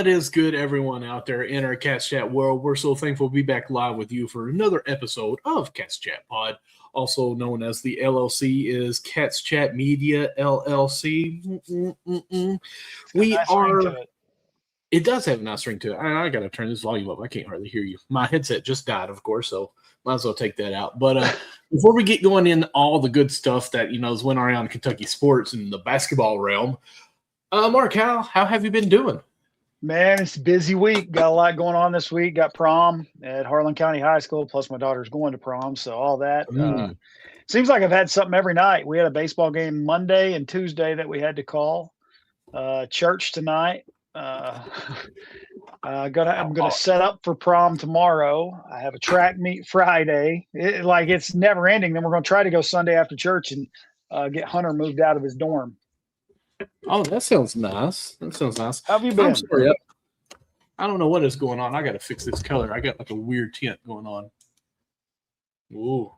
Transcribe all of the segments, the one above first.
What is good, everyone out there in our Cats Chat world? We're so thankful to be back live with you for another episode of Cats Chat Pod, also known as the LLC is Cats Chat Media LLC. We are. It does have a nice ring to it. I got to turn this volume up. I can't hardly hear you. My headset just died, of course, so might as well take that out. But before we get going in all the good stuff that is went around Kentucky sports and the basketball realm, Mark, how have you been doing? Man, it's a busy week. Got a lot going on this week. Got prom at Harlan County High School, plus my daughter's going to prom, so all that. Seems like I've had something every night. We had a baseball game Monday and Tuesday that we had to call. Church tonight. I'm gonna set up for prom tomorrow. I have a track meet Friday. It's never ending. Then we're gonna try to go Sunday after church and get Hunter moved out of his dorm. Oh, that sounds nice. How have you been? I'm sorry. I don't know what is going on. I got to fix this color. I got like a weird tint going on. Ooh.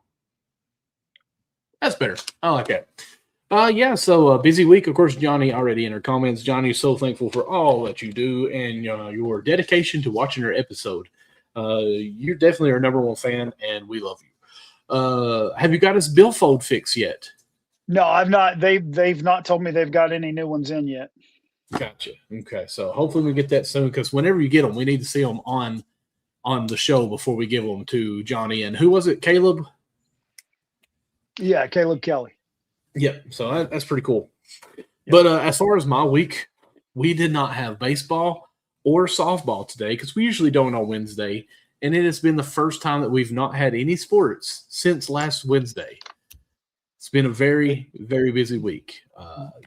That's better. I like that. So busy week. Of course, Johnny already in her comments. Johnny is so thankful for all that you do and your dedication to watching our episode. You're definitely our number one fan, and we love you. Have you got his billfold fix yet? No, I've not. They've not told me they've got any new ones in yet. Gotcha. Okay, so hopefully we get that soon, because whenever you get them, we need to see them on the show before we give them to Johnny. And who was it? Caleb? Yeah, Caleb Kelly. Yep. So that's pretty cool. Yep. But as far as my week, we did not have baseball or softball today, because we usually don't on Wednesday. And it has been the first time that we've not had any sports since last Wednesday. It's been a very, very busy week.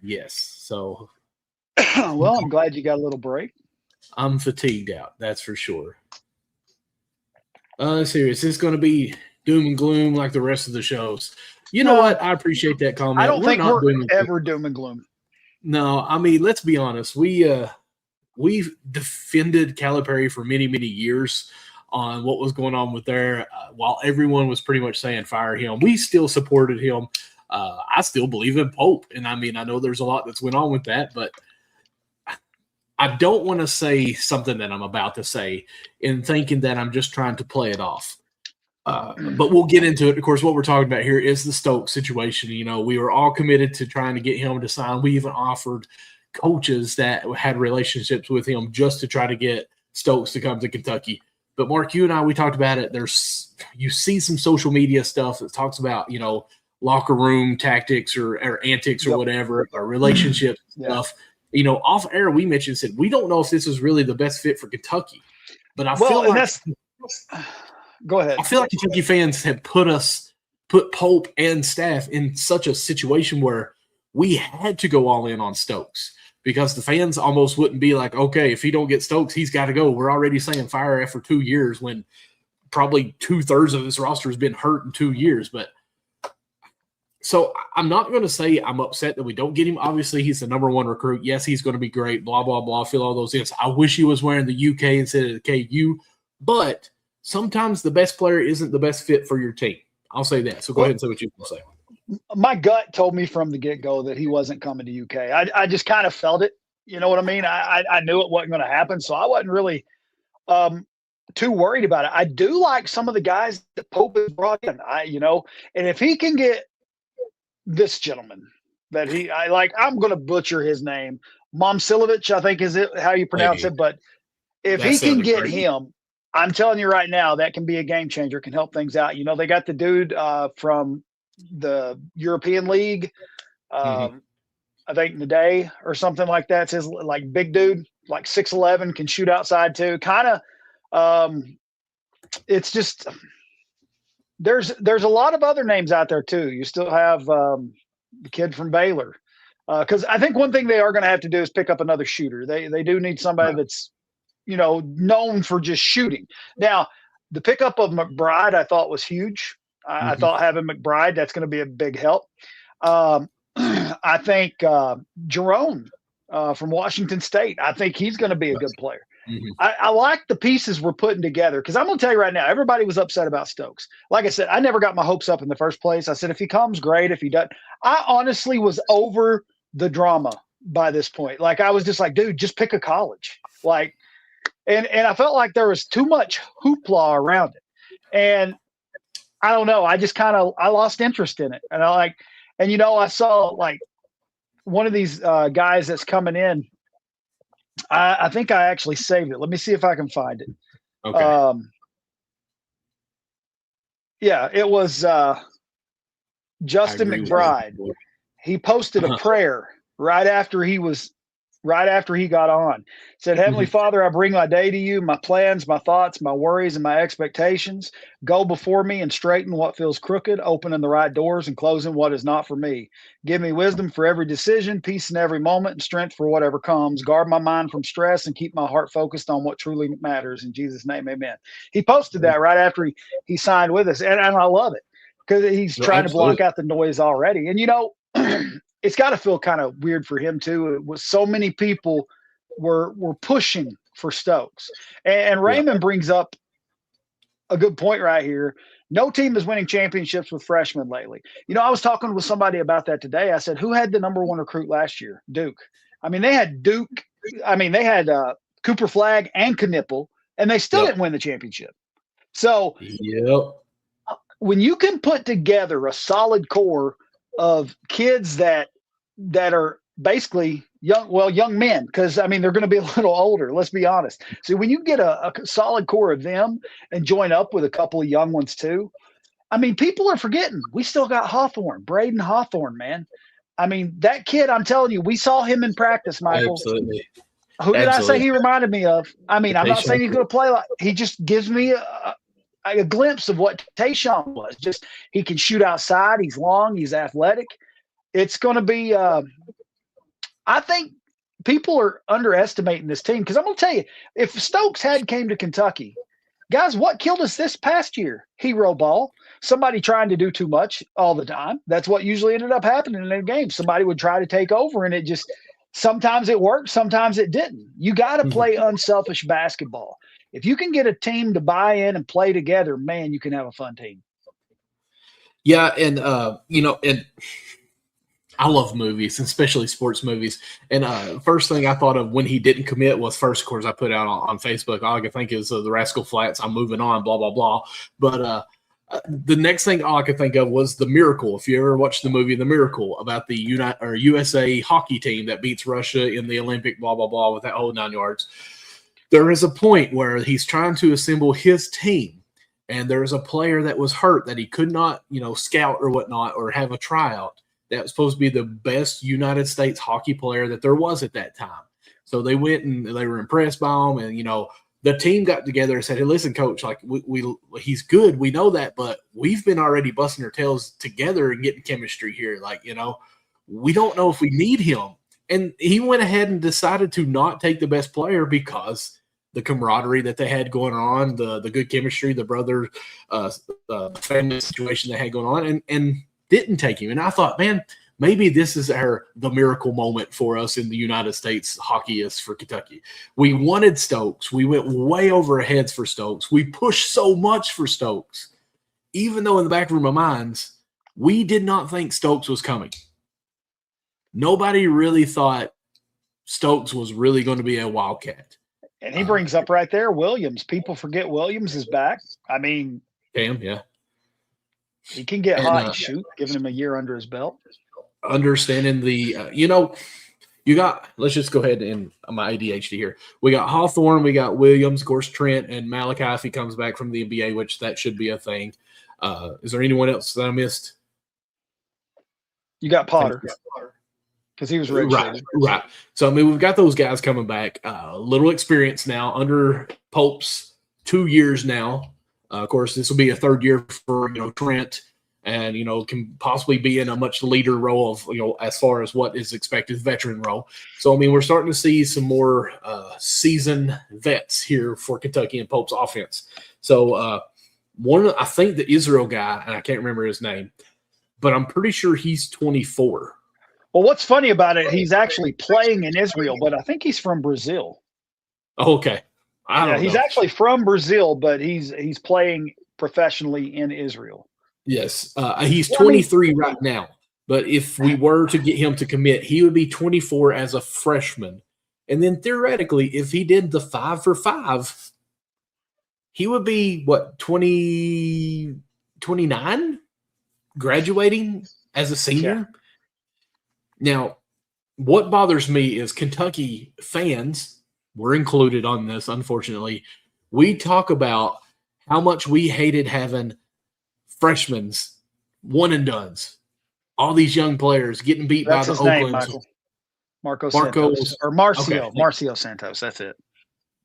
Yes. So. Well, I'm glad you got a little break. I'm fatigued out. That's for sure. Serious. It's going to be doom and gloom like the rest of the shows. You know what? I appreciate that comment. I don't think we're ever doom and gloom. No, I mean, let's be honest. We've defended Calipari for many, many years on what was going on with there. While everyone was pretty much saying fire him, we still supported him. I still believe in Pope. And I mean, I know there's a lot that's went on with that, but I don't want to say something that I'm about to say in thinking that I'm just trying to play it off. But we'll get into it. Of course, what we're talking about here is the Stokes situation. We were all committed to trying to get him to sign. We even offered coaches that had relationships with him just to try to get Stokes to come to Kentucky. But Mark, you and I, we talked about it. You see some social media stuff that talks about, locker room tactics or antics or whatever, or relationship stuff. Off air, we mentioned, said, we don't know if this is really the best fit for Kentucky. But I feel like go ahead. I feel like Kentucky fans have put Pope and staff in such a situation where we had to go all in on Stokes, because the fans almost wouldn't be like, okay, if he don't get Stokes, he's got to go. We're already saying fire after 2 years when probably 2/3 of his roster has been hurt in 2 years. But so I'm not going to say I'm upset that we don't get him. Obviously, he's the number one recruit. Yes, he's going to be great, blah, blah, blah, fill all those in. I wish he was wearing the UK instead of the KU, but sometimes the best player isn't the best fit for your team. I'll say that. So go ahead and say what you want to say. My gut told me from the get-go that he wasn't coming to UK. I just kind of felt it. You know what I mean? I knew it wasn't going to happen, so I wasn't really too worried about it. I do like some of the guys that Pope has brought in. And if he can get this gentleman that I'm going to butcher his name, Momcilovic, I think is it how you pronounce it. But if he can get him, I'm telling you right now, that can be a game changer, can help things out. They got the dude from the European League, I think Nade or something like that. It's his big dude, 6'11", can shoot outside too. Kind of, it's just there's a lot of other names out there too. You still have the kid from Baylor, because I think one thing they are going to have to do is pick up another shooter. They do need somebody that's known for just shooting. Now, the pickup of McBride I thought was huge. I thought having McBride, that's going to be a big help. I think Jerome from Washington State, I think he's going to be a good player. I like the pieces we're putting together, because I'm going to tell you right now, everybody was upset about Stokes. Like I said, I never got my hopes up in the first place. I said, if he comes, great. If he doesn't, I honestly was over the drama by this point. I was just like, dude, just pick a college. And I felt like there was too much hoopla around it. And I don't know. I just I lost interest in it. And I saw like one of these guys that's coming in. I think I actually saved it. Let me see if I can find it. Okay. Yeah, it was Justin McBride. He posted a prayer right after he got on. Said, Heavenly Father, I bring my day to you, my plans, my thoughts, my worries, and my expectations. Go before me and straighten what feels crooked, opening the right doors and closing what is not for me. Give me wisdom for every decision, peace in every moment, and strength for whatever comes. Guard my mind from stress and keep my heart focused on what truly matters. In Jesus' name, amen. He posted that right after he signed with us, and I love it because he's trying to block out the noise already. And, it's got to feel kind of weird for him too. It was so many people were pushing for Stokes, and Raymond brings up a good point right here. No team is winning championships with freshmen lately. I was talking with somebody about that today. I said, who had the number one recruit last year? Duke. I mean, they had Duke. I mean, they had Cooper Flagg and Knipple, and they still didn't win the championship. So when you can put together a solid core of kids that are basically young men, because I mean they're going to be a little older, let's be honest. So when you get a solid core of them and join up with a couple of young ones too, I mean people are forgetting we still got Hawthorne, Braden Hawthorne, man. I mean that kid, I'm telling you, we saw him in practice, Michael. Absolutely. Who did I say he reminded me of? I mean, I'm not saying he's going to play like, he just gives me a glimpse of what Tayshaun was. Just he can shoot outside, he's long, he's athletic. It's going to be I think people are underestimating this team because I'm going to tell you, if Stokes had came to Kentucky, guys, what killed us this past year? Hero ball. Somebody trying to do too much all the time. That's what usually ended up happening in a game. Somebody would try to take over, and it just sometimes it worked, sometimes it didn't. You got to play unselfish basketball. If you can get a team to buy in and play together, man, you can have a fun team. Yeah, and and I love movies, especially sports movies. And first thing I thought of when he didn't commit was first, of course, I put out on Facebook. All I could think is the Rascal Flats. I'm moving on, blah, blah, blah. But the next thing all I could think of was The Miracle. If you ever watched the movie The Miracle about the USA hockey team that beats Russia in the Olympic, blah, blah, blah, with that whole 9 yards. There is a point where he's trying to assemble his team, and there's a player that was hurt that he could not, scout or whatnot or have a tryout. That was supposed to be the best United States hockey player that there was at that time. So they went and they were impressed by him. And, the team got together and said, hey, listen, coach, like he's good. We know that, but we've been already busting our tails together and getting chemistry here. Like, we don't know if we need him. And he went ahead and decided to not take the best player because the camaraderie that they had going on, the good chemistry, the brother, family situation they had going on, and didn't take him. And I thought, man, maybe this is the miracle moment for us in the United States hockeyists for Kentucky. We wanted Stokes. We went way over our heads for Stokes. We pushed so much for Stokes, even though in the back room of minds, we did not think Stokes was coming. Nobody really thought Stokes was really going to be a Wildcat. And he brings up right there Williams. People forget Williams is back. I mean, damn, yeah. He can get hot and shoot, giving him a year under his belt. Understanding the, you got, let's just go ahead and my ADHD here. We got Hawthorne, we got Williams, of course, Trent, and Malachi if he comes back from the NBA, which that should be a thing. Is there anyone else that I missed? You got Potter. Because he was right. So, I mean, we've got those guys coming back. Little experience now under Pope's 2 years now. Of course, this will be a third year for, Trent and, can possibly be in a much leader role of, as far as what is expected, veteran role. So, I mean, we're starting to see some more seasoned vets here for Kentucky and Pope's offense. So, I think the Israel guy, and I can't remember his name, but I'm pretty sure he's 24. Well, what's funny about it, he's actually playing in Israel, but I think he's from Brazil. Okay. He's actually from Brazil, but he's playing professionally in Israel. Yes. He's 23 right now. But if we were to get him to commit, he would be 24 as a freshman And then theoretically, if he did the 5 for 5, he would be, 29 graduating as a senior? Yeah. Now, what bothers me is Kentucky fans, we're included on this, unfortunately. We talk about how much we hated having freshmen, one and dones, all these young players getting beat by the Oakland. Michael. Marco Santos. Or Marcio. Okay. Marcio Santos. That's it.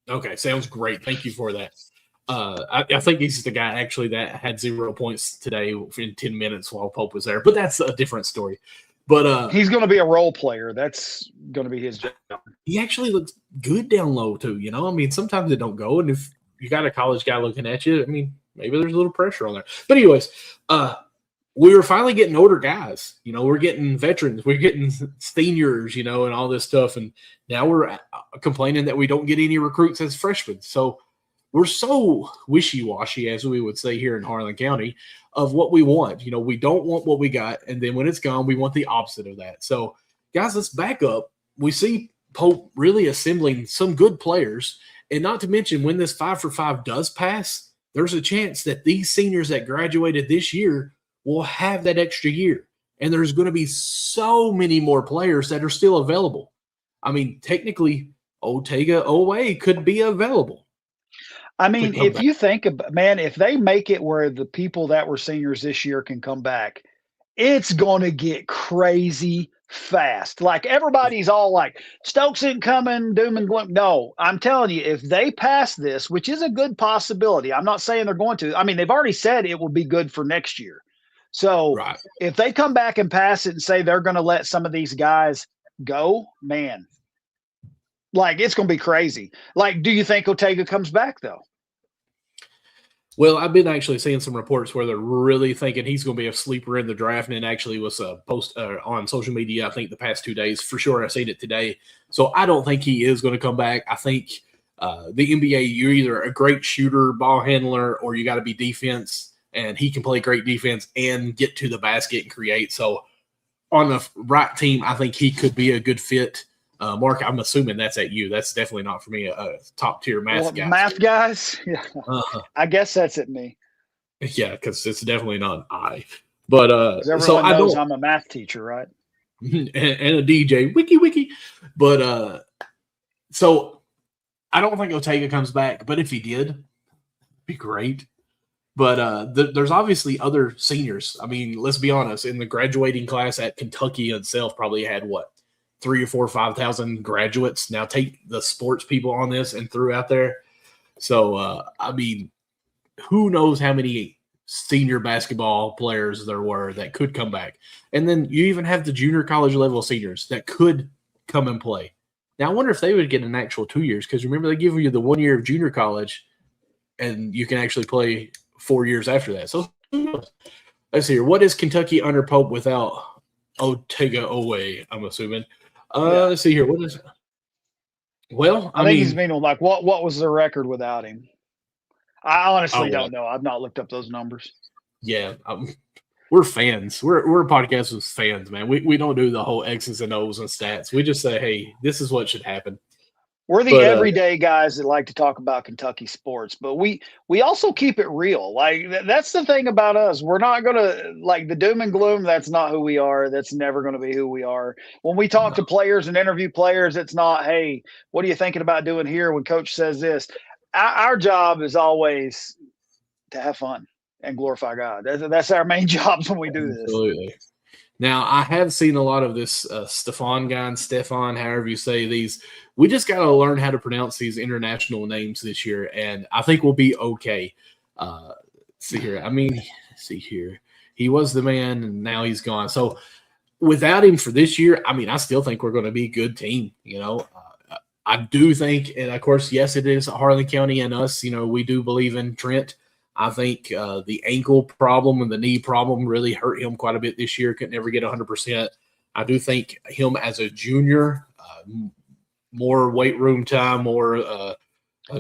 Okay, sounds great. Thank you for that. I think he's the guy actually that had 0 points today in 10 minutes while Pope was there, but that's a different story. But he's going to be a role player. That's going to be his job. He actually looks good down low too. You know, I mean, sometimes it don't go, and if you got a college guy looking at you, I mean, maybe there's a little pressure on there. But anyways, we were finally getting older guys. You know, we're getting veterans, we're getting seniors, you know, and all this stuff, and now we're complaining that we don't get any recruits as freshmen. So we're so wishy-washy, as we would say here in Harlan County, of what we want. You know, we don't want what we got, and then when it's gone, we want the opposite of that. So, guys, let's back up. We see Pope really assembling some good players, and not to mention when this 5 for 5 does pass, there's a chance that these seniors that graduated this year will have that extra year, and there's going to be so many more players that are still available. I mean, technically, Otega Owe could be available. I mean, if you think about, man, if they make it where the people that were seniors this year can come back, it's going to get crazy fast. Like everybody's all like, Stokes isn't coming, doom and gloom. No, I'm telling you, if they pass this, which is a good possibility, I'm not saying they're going to. I mean, they've already said it will be good for next year. So if they come back and pass it and say they're going to let some of these guys go, man, like it's going to be crazy. Like, do you think Otega comes back though? Well, I've been actually seeing some reports where they're really thinking he's going to be a sleeper in the draft, and it actually was a post on social media, I think, the past 2 days. For sure, I've seen it today. So I don't think he is going to come back. I think the NBA, you're either a great shooter, ball handler, or you got to be defense, and he can play great defense and get to the basket and create. So on the right team, I think he could be a good fit. Mark, I'm assuming that's at you. That's definitely not for me, a top-tier math guy. Math guys? Yeah. I guess that's at me. Yeah, because it's definitely not I. But everyone knows I'm a math teacher, right? And a DJ. Wiki. But so I don't think Otega comes back, but if he did, it'd be great. But there's obviously other seniors. I mean, let's be honest. In the graduating class at Kentucky itself probably had, 3,000 or 4,000 or 5,000 graduates. Now take the sports people on this and threw out there. So, I mean, who knows how many senior basketball players there were that could come back. And then you even have the junior college level seniors that could come and play. Now, I wonder if they would get an actual 2 years, because remember, they give you the 1 year of junior college and you can actually play 4 years after that. So let's see here. What is Kentucky under Pope without Otega Owe, I'm assuming? Let's see here. What is it? Well, I mean, he's meaning like what was the record without him? I honestly don't know. I've not looked up those numbers. Yeah, we're fans. We're a podcast with fans, man. We don't do the whole X's and O's and stats. We just say, hey, this is what should happen. We're the everyday guys that like to talk about Kentucky sports, but we also keep it real. Like that's the thing about us. We're not going to like the doom and gloom. That's not who we are. That's never going to be who we are. When we talk to players and interview players, it's not, hey, what are you thinking about doing here when coach says this? Our job is always to have fun and glorify God. That's our main jobs when we do this. Absolutely. Now, I have seen a lot of this Stefan, however you say these. We just got to learn how to pronounce these international names this year, and I think we'll be okay. See here. He was the man, and now he's gone. So without him for this year, I mean, I still think we're going to be a good team. You know, I do think, and of course, yes, it is Harlan County and us. You know, we do believe in Trent. I think the ankle problem and the knee problem really hurt him quite a bit this year. Could never get 100%. I do think him as a junior, more weight room time, more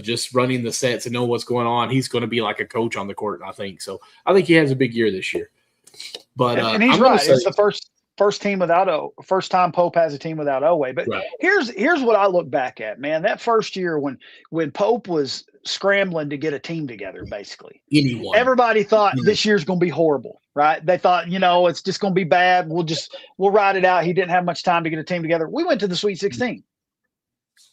just running the sets and know what's going on. He's going to be like a coach on the court, I think. So I think he has a big year this year. But and he's right. It's first time Pope has a team without Oweh. But Right. here's what I look back at, man. That first year when Pope was scrambling to get a team together, basically. Anyone. Everybody thought this year's going to be horrible, right? They thought, it's just going to be bad. We'll ride it out. He didn't have much time to get a team together. We went to the Sweet 16.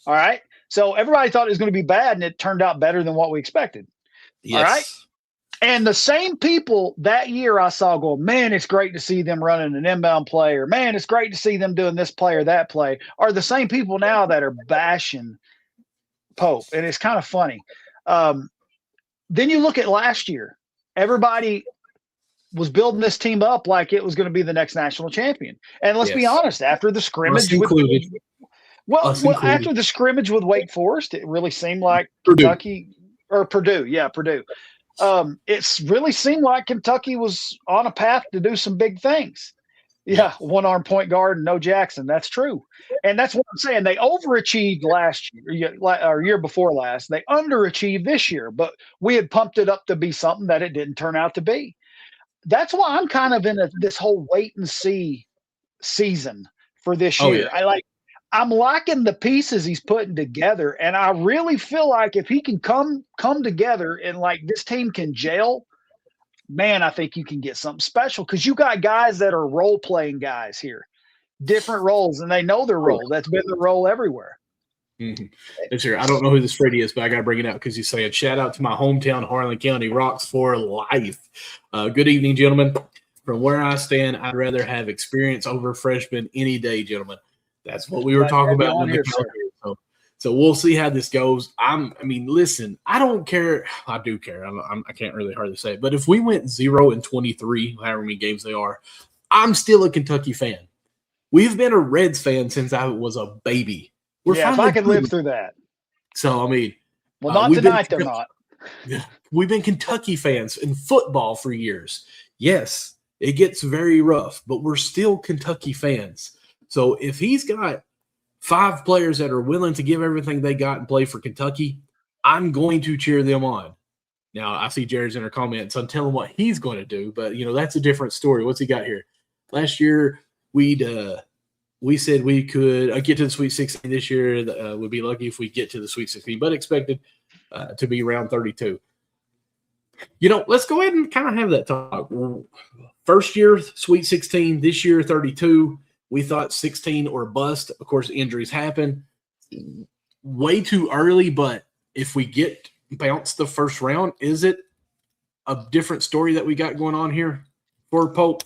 All right. So everybody thought it was going to be bad, and it turned out better than what we expected. Yes. All right. And the same people that year I saw go, man, it's great to see them running an inbound play, or man, it's great to see them doing this play or that play, are the same people now that are bashing Pope. And it's kind of funny. Then you look at last year, everybody was building this team up like it was going to be the next national champion. And let's be honest, after the scrimmage after the scrimmage with Wake Forest, it really seemed like Purdue. Purdue. It's really seemed like Kentucky was on a path to do some big things. Yeah, one-arm point guard and no Jackson. That's true. And that's what I'm saying. They overachieved last year, or year before last. They underachieved this year, but we had pumped it up to be something that it didn't turn out to be. That's why I'm kind of in this whole wait-and-see season for this year. Yeah. I'm liking the pieces he's putting together, and I really feel like if he can come together and this team can gel, man, I think you can get something special, because you got guys that are role-playing guys here, different roles, and they know their role. That's been the role everywhere. Mm-hmm. That's true. I don't know who this Freddie is, but I got to bring it out because he's saying, shout out to my hometown, Harlan County, rocks for life. Good evening, gentlemen. From where I stand, I'd rather have experience over freshmen any day, gentlemen. That's what we were talking about when so we'll see how this goes. Listen, I don't care. I do care. I can't really hardly say it. But if we went 0-23, however many games they are, I'm still a Kentucky fan. We've been a Reds fan since I was a baby. If I could live through that. So, not tonight, they're not. We've been Kentucky fans in football for years. Yes, it gets very rough, but we're still Kentucky fans. So if he's got 5 players that are willing to give everything they got and play for Kentucky, I'm going to cheer them on. Now, I see Jared's in her comments. I'm telling what he's going to do, but, that's a different story. What's he got here? Last year, we said we could get to the Sweet 16 this year. We'd be lucky if we get to the Sweet 16, but expected to be around 32. Let's go ahead and kind of have that talk. First year, Sweet 16. This year, 32. We thought 16 or bust. Of course, injuries happen. Way too early, but if we get bounced the first round, is it a different story that we got going on here for Pope?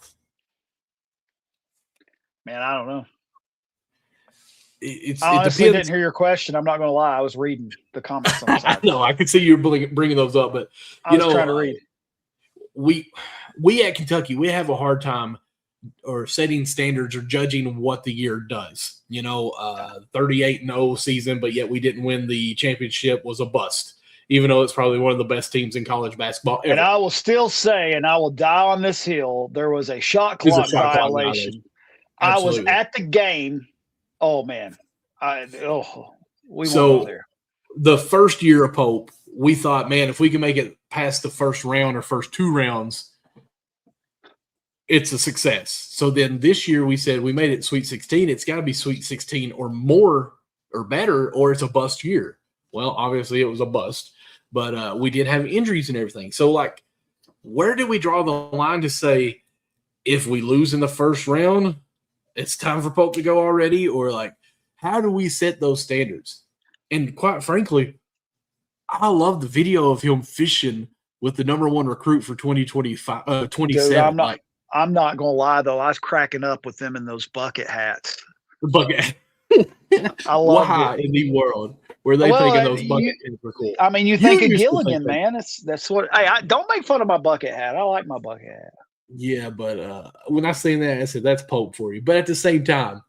Man, I don't know. It honestly didn't hear your question. I'm not going to lie. I was reading the comments on the side. No, I could see you bringing those up, but I was trying to read. We at Kentucky, we have a hard time or setting standards or judging what the year does. 38-0 season, but yet we didn't win the championship was a bust, even though it's probably one of the best teams in college basketball ever. And I will still say, and I will die on this hill, there was a shot clock violation. I was at the game. Oh, man. We won't go there. The first year of Pope, we thought, man, if we can make it past the first round or first 2 rounds, it's a success. So then this year we said we made it Sweet 16. It's got to be Sweet 16 or more or better, or it's a bust year. Well, obviously it was a bust, but we did have injuries and everything. So, where do we draw the line to say if we lose in the first round, it's time for Pope to go already? Or, how do we set those standards? And quite frankly, I love the video of him fishing with the number 1 recruit for 2025, 27. Dude, I'm not going to lie, though. I was cracking up with them in those bucket hats. Bucket. I love Why in the world were they thinking those bucket hats were cool? You think of Gilligan, man. That's what. Hey, don't make fun of my bucket hat. I like my bucket hat. Yeah, but when I say that, I said that's Pope for you. But at the same time,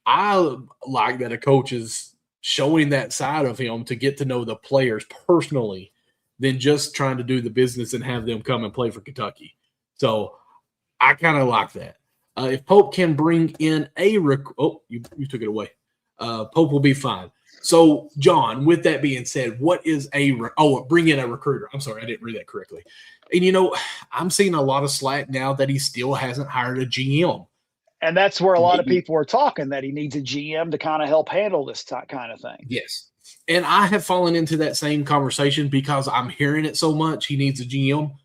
I like that a coach is showing that side of him to get to know the players personally than just trying to do the business and have them come and play for Kentucky. So I kind of like that. If Pope can bring in you took it away. Pope will be fine. So, John, with that being said, what is bring in a recruiter. I'm sorry, I didn't read that correctly. And, I'm seeing a lot of slack now that he still hasn't hired a GM. And that's where a lot of people are talking that he needs a GM to kind of help handle this kind of thing. Yes. And I have fallen into that same conversation because I'm hearing it so much. He needs a GM.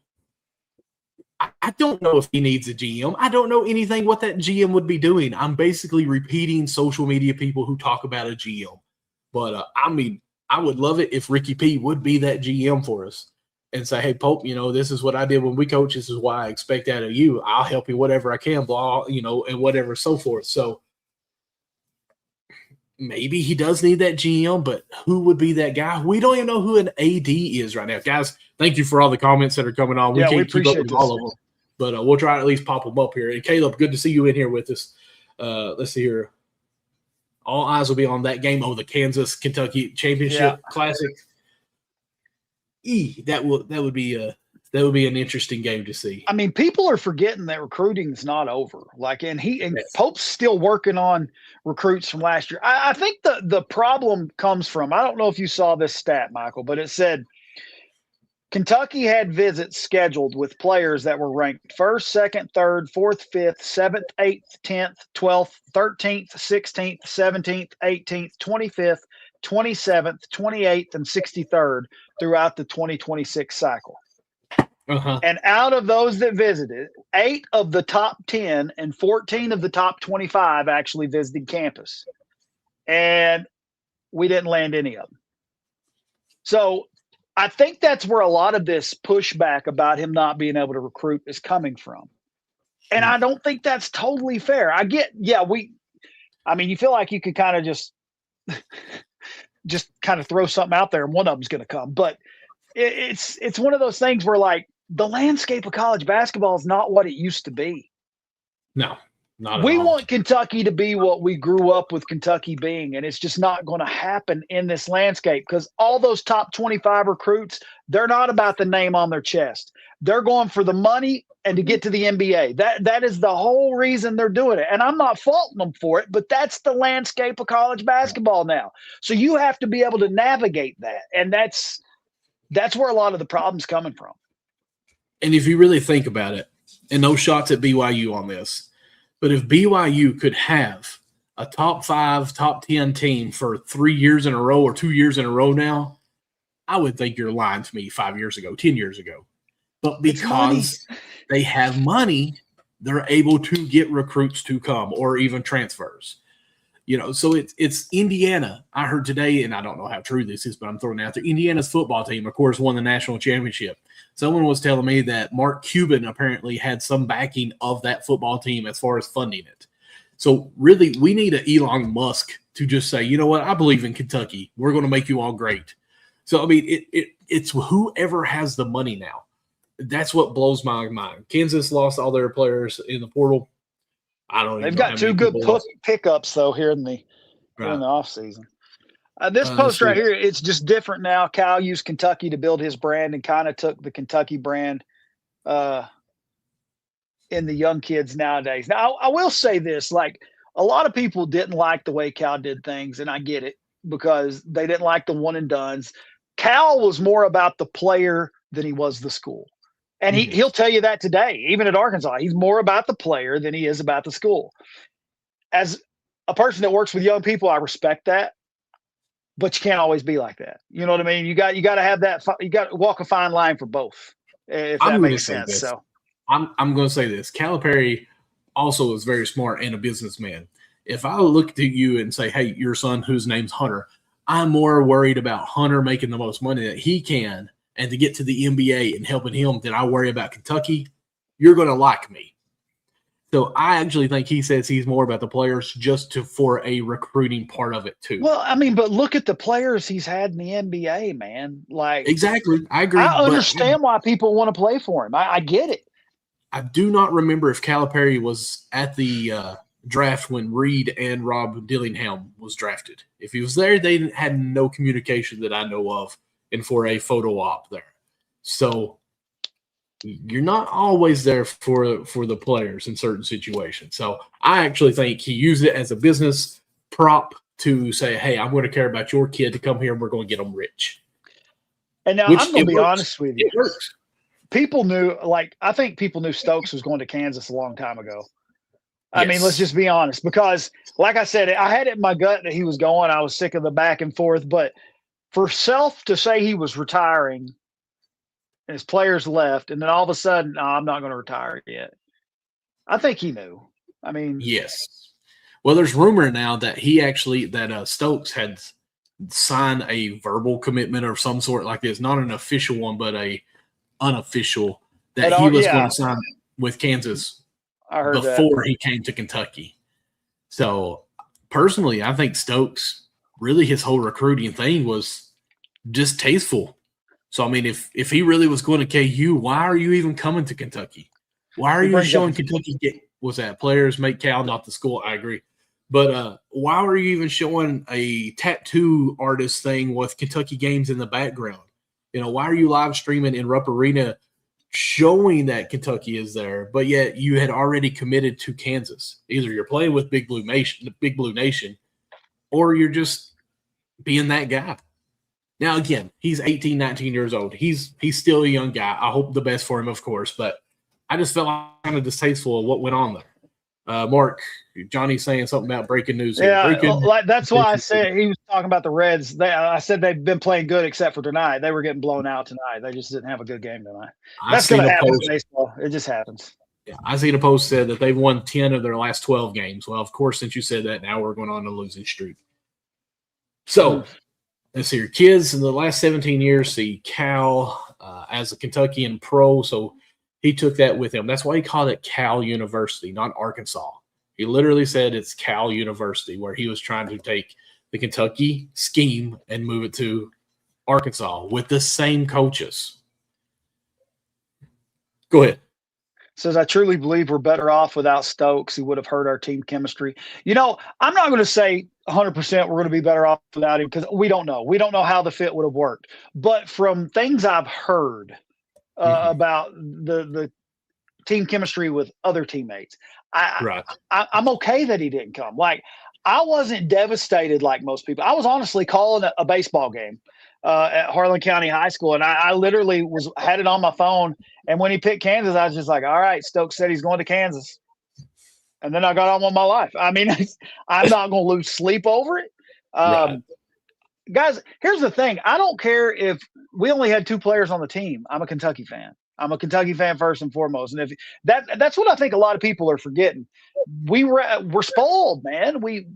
I don't know if he needs a GM. I don't know anything what that GM would be doing. I'm basically repeating social media people who talk about a GM. But, I mean, I would love it if Ricky P would be that GM for us and say, hey, Pope, this is what I did when we coach. This is what I expect out of you. I'll help you whatever I can, blah, and whatever, so forth. So maybe he does need that GM, but who would be that guy? We don't even know who an AD is right now. Guys, thank you for all the comments that are coming on. We can't keep up with all of them, but we'll try to at least pop them up here. And Caleb, good to see you in here with us. Let's see here. All eyes will be on that game. Oh, the Kansas-Kentucky Championship Classic. That would be an interesting game to see. I mean, people are forgetting that recruiting is not over. Pope's still working on recruits from last year. I think the problem comes from, I don't know if you saw this stat, Michael, but it said Kentucky had visits scheduled with players that were ranked 1st, 2nd, 3rd, 4th, 5th, 7th, 8th, 10th, 12th, 13th, 16th, 17th, 18th, 25th, 27th, 28th, and 63rd throughout the 2026 cycle. And out of those that visited, 8 of the top 10 and 14 of the top 25 actually visited campus. And we didn't land any of them. So I think that's where a lot of this pushback about him not being able to recruit is coming from. And I don't think that's totally fair. I get, you feel like you could kind of just kind of throw something out there and one of them's going to come. But it's one of those things where, like, the landscape of college basketball is not what it used to be. No, not at all. We want Kentucky to be what we grew up with Kentucky being, and it's just not going to happen in this landscape because all those top 25 recruits, they're not about the name on their chest. They're going for the money and to get to the NBA. That is the whole reason they're doing it. And I'm not faulting them for it, but that's the landscape of college basketball now. So you have to be able to navigate that. And that's where a lot of the problem's coming from. And if you really think about it, and no shots at BYU on this, but if BYU could have a top 5, top 10 team for 3 years in a row or 2 years in a row now, I would think you're lying to me 5 years ago, 10 years ago. But because they have money, they're able to get recruits to come or even transfers. So it's Indiana. I heard today, and I don't know how true this is, but I'm throwing it out there. Indiana's football team, of course, won the national championship. Someone was telling me that Mark Cuban apparently had some backing of that football team as far as funding it. So really, we need an Elon Musk to just say, you know what, I believe in Kentucky. We're going to make you all great. So, I mean, it's whoever has the money now. That's what blows my mind. Kansas lost all their players in the portal. I don't. They've got 2 good pickups though here in the offseason. This post right here, it's just different now. Cal used Kentucky to build his brand and kind of took the Kentucky brand in the young kids nowadays. Now, I will say this, like, a lot of people didn't like the way Cal did things, and I get it because they didn't like the one and dones. Cal was more about the player than he was the school. And he'll tell you that today, even at Arkansas. He's more about the player than he is about the school. As a person that works with young people, I respect that. But you can't always be like that. You know what I mean? You got to have that. You got to walk a fine line for both, if that makes sense. So I'm going to say this. Calipari also is very smart and a businessman. If I look to you and say, hey, your son whose name's Hunter, I'm more worried about Hunter making the most money that he can and to get to the NBA and helping him than I worry about Kentucky. You're going to like me. So I actually think he says he's more about the players just for a recruiting part of it too. Well, I mean, but look at the players he's had in the NBA, man. Like, exactly. I agree. I understand why people want to play for him. I get it. I do not remember if Calipari was at the draft when Reed and Rob Dillingham was drafted. If he was there, they had no communication that I know of and for a photo op there. So you're not always there for the players in certain situations. So I actually think he used it as a business prop to say, hey, I'm going to care about your kid to come here and we're going to get them rich. And now I'm going to be honest with you. It works. People knew, I think people knew Stokes was going to Kansas a long time ago. I mean, let's just be honest, because like I said, I had it in my gut that he was going. I was sick of the back and forth, but for Self to say he was retiring and his players left, and then all of a sudden, no, I'm not going to retire yet. I think he knew. I mean, yes. Well, there's rumor now that Stokes had signed a verbal commitment of some sort like this, not an official one, but a unofficial, that he was going to sign with Kansas before he came to Kentucky. So personally, I think Stokes, really his whole recruiting thing was distasteful. So, I mean, if he really was going to KU, why are you even coming to Kentucky? Why are you showing Kentucky players make Cal, not the school? I agree. But why are you even showing a tattoo artist thing with Kentucky games in the background? Why are you live streaming in Rupp Arena showing that Kentucky is there, but yet you had already committed to Kansas? Either you're playing with Big Blue Nation, or you're just being that guy. Now, again, he's 18, 19 years old. He's still a young guy. I hope the best for him, of course, but I just felt kind of distasteful of what went on there. Mark, Johnny's saying something about breaking news here. Yeah, that's why I said he was talking about the Reds. I said they've been playing good except for tonight. They were getting blown out tonight. They just didn't have a good game tonight. That's going to happen in baseball. It just happens. Yeah, I seen a post said that they've won 10 of their last 12 games. Well, of course, since you said that, now we're going on a losing streak. So, let's see, your kids in the last 17 years see Cal as a Kentuckian pro, so he took that with him. That's why he called it Cal University, not Arkansas. He literally said it's Cal University, where he was trying to take the Kentucky scheme and move it to Arkansas with the same coaches. Go ahead. Says, I truly believe we're better off without Stokes. He would have hurt our team chemistry. I'm not going to say 100% we're going to be better off without him, because we don't know. We don't know how the fit would have worked. But from things I've heard about the team chemistry with other teammates, I'm okay that he didn't come. Like, I wasn't devastated like most people. I was honestly calling a baseball game at Harlan County High School, and I literally had it on my phone. And when he picked Kansas, I was just like, all right, Stokes said he's going to Kansas. And then I got on with my life. I mean, I'm not going to lose sleep over it. Guys, here's the thing. I don't care if we only had 2 players on the team. I'm a Kentucky fan. I'm a Kentucky fan first and foremost. And if that's what I think a lot of people are forgetting. We're spoiled, man. We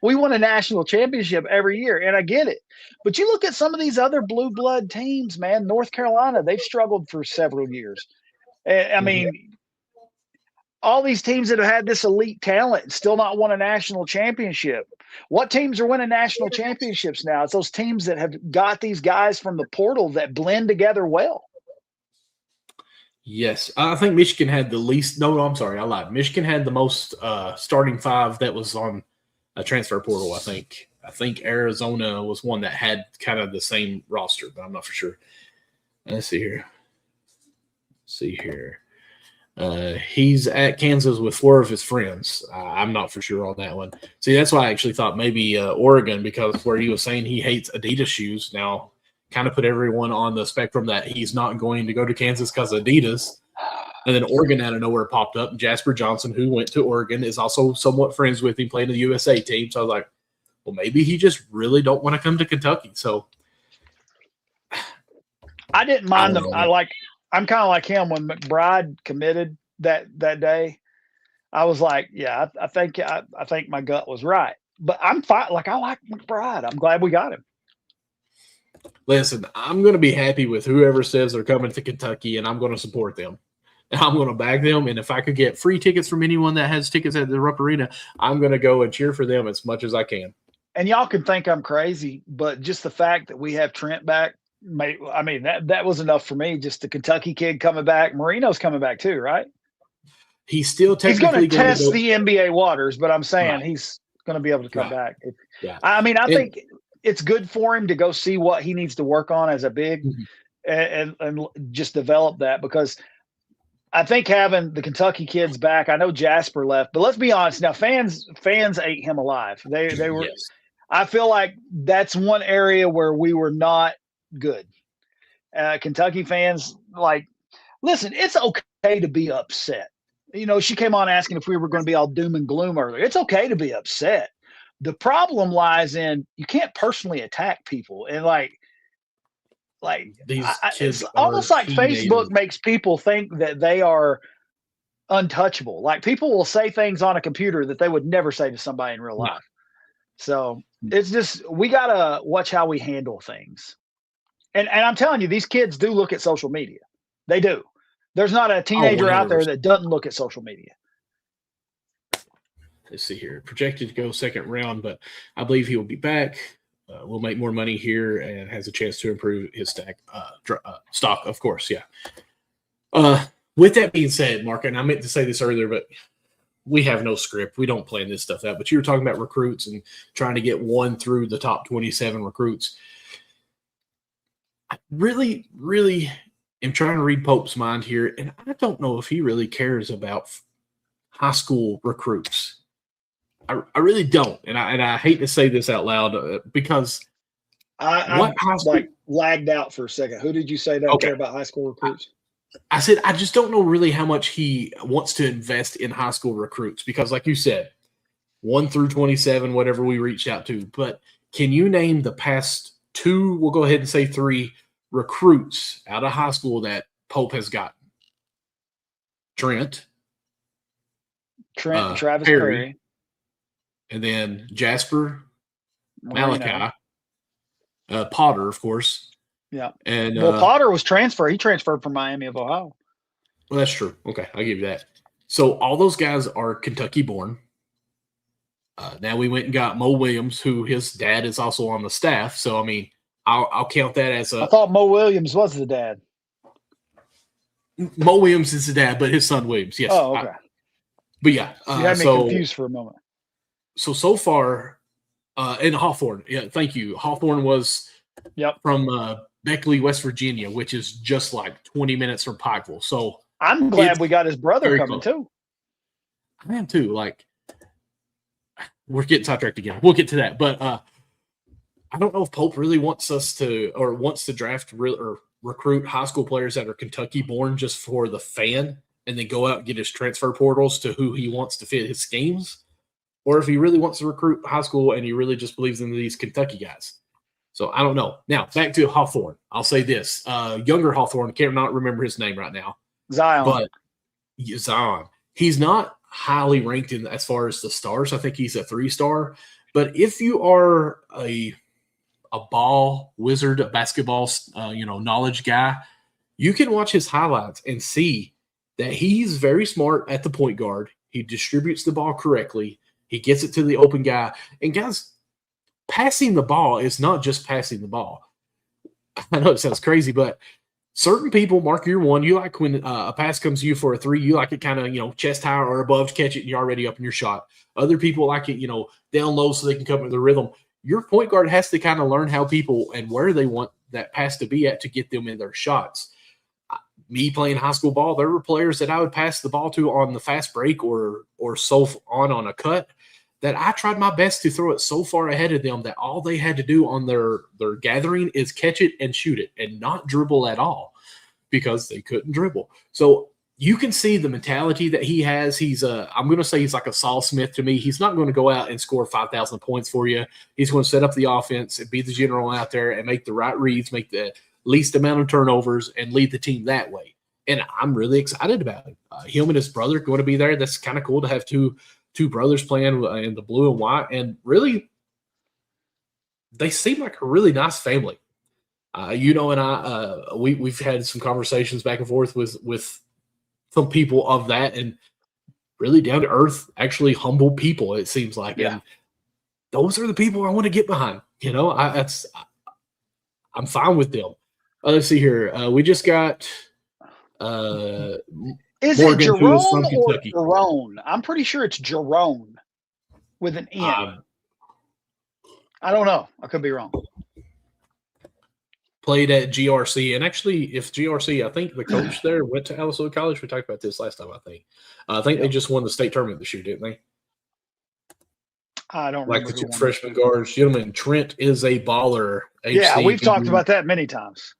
won a national championship every year, and I get it. But you look at some of these other blue blood teams, man. North Carolina, they've struggled for several years. I mean, all these teams that have had this elite talent and still not won a national championship. What teams are winning national championships now? It's those teams that have got these guys from the portal that blend together well. Yes. I think Michigan had the least – no, I'm sorry, I lied. Michigan had the most starting 5 that was on a transfer portal, I think. I think Arizona was one that had kind of the same roster, but I'm not for sure. Let's see here. He's at Kansas with 4 of his friends. I'm not for sure on that one. See, that's why I actually thought maybe Oregon, because where he was saying he hates Adidas shoes, now kind of put everyone on the spectrum that he's not going to go to Kansas because of Adidas. And then Oregon out of nowhere popped up. Jasper Johnson, who went to Oregon, is also somewhat friends with him, playing the USA team. So I was like, well, maybe he just really don't want to come to Kentucky. So I didn't mind them. I'm kind of like him when McBride committed that day. I was like, yeah, I think my gut was right. But I'm fine. Like, I like McBride. I'm glad we got him. Listen, I'm going to be happy with whoever says they're coming to Kentucky, and I'm going to support them. And I'm going to back them. And if I could get free tickets from anyone that has tickets at the Rupp Arena, I'm going to go and cheer for them as much as I can. And y'all can think I'm crazy, but just the fact that we have Trent back, I mean, that was enough for me. Just the Kentucky kid coming back. Marino's coming back too, right? He's still technically he's going to test the NBA waters, but I'm saying he's going to be able to come back. I mean, I think it's good for him to go see what he needs to work on as a big and just develop that, because I think having the Kentucky kids back, I know Jasper left, but let's be honest now, fans ate him alive. They were. Yes. I feel like that's one area where we were not good. Kentucky fans, like, listen, it's okay to be upset. she came on asking if we were going to be all doom and gloom earlier. It's okay to be upset. The problem lies in you can't personally attack people. And it's almost like Facebook makes people think that they are untouchable. Like people will say things on a computer that they would never say to somebody in real life. So it's just, we got to watch how we handle things. And I'm telling you, these kids do look at social media. They do. There's not a teenager out there that doesn't look at social media. Let's see here. Projected to go second round, but I believe he will be back. Will make more money here and has a chance to improve his stock, of course. Yeah. With that being said, Mark, and I meant to say this earlier, but we have no script. We don't plan this stuff out. But you were talking about recruits and trying to get one through the top 27 recruits. I really, really am trying to read Pope's mind here, and I don't know if he really cares about high school recruits. I really don't, and I hate to say this out loud because I lagged out for a second. Who did you say don't care about high school recruits? I said I just don't know really how much he wants to invest in high school recruits because, like you said, 1 through 27, whatever we reached out to. But can you name the past 2? We'll go ahead and say 3 recruits out of high school that Pope has gotten. Trent, Travis Perry. And then Jasper, Malachi, Potter, of course. Yeah. And Potter was transferred. He transferred from Miami of Ohio. Well, that's true. Okay, I'll give you that. So all those guys are Kentucky born. Now we went and got Mo Williams, who his dad is also on the staff. So, I mean, I'll count that as a – I thought Mo Williams was the dad. Mo Williams is the dad, but his son Williams, yes. Oh, okay. But, yeah. You had me confused for a moment. So far, and Hawthorne, yeah, thank you. Hawthorne was from Beckley, West Virginia, which is just like 20 minutes from Pikeville. So I'm glad we got his brother coming too. I am too. Like, we're getting sidetracked again. We'll get to that, but I don't know if Pope really wants us to or wants to draft or recruit high school players that are Kentucky born just for the fan, and then go out and get his transfer portals to who he wants to fit his schemes. Or if he really wants to recruit high school and he really just believes in these Kentucky guys. So I don't know. Now, back to Hawthorne. I'll say this. Younger Hawthorne, cannot remember his name right now. Zion. But Zion. He's not highly ranked in as far as the stars. I think he's a 3-star. But if you are a ball wizard, a basketball knowledge guy, you can watch his highlights and see that he's very smart at the point guard. He distributes the ball correctly. He gets it to the open guy. And guys, passing the ball is not just passing the ball. I know it sounds crazy, but certain people, Mark, you're one, you like when a pass comes to you for a 3, you like it kind of, chest high or above to catch it and you're already up in your shot. Other people like it, down low so they can come with the rhythm. Your point guard has to kind of learn how people and where they want that pass to be at to get them in their shots. Me playing high school ball, there were players that I would pass the ball to on the fast break or so on a cut that I tried my best to throw it so far ahead of them that all they had to do on their gathering is catch it and shoot it and not dribble at all because they couldn't dribble. So you can see the mentality that he has. I'm going to say he's like a Saul Smith to me. He's not going to go out and score 5,000 points for you. He's going to set up the offense and be the general out there and make the right reads, make the least amount of turnovers, and lead the team that way. And I'm really excited about it. Him and his brother going to be there. That's kind of cool to have two brothers playing in the blue and white. And really, they seem like a really nice family. And I, we've had some conversations back and forth with some people of that, and really down to earth, actually humble people, it seems like. Yeah. And those are the people I want to get behind. I'm fine with them. Let's see here. We just got is Morgan, it Jerome or Jerome? I'm pretty sure it's Jerome with an N. I don't know. I could be wrong. Played at GRC, and actually, if GRC, I think the coach there went to Alasola College. We talked about this last time. I think they just won the state tournament this year, didn't they? I don't remember. Like the 2 freshman guards, gentlemen. Trent is a baller. HC. Yeah, we've talked about that many times.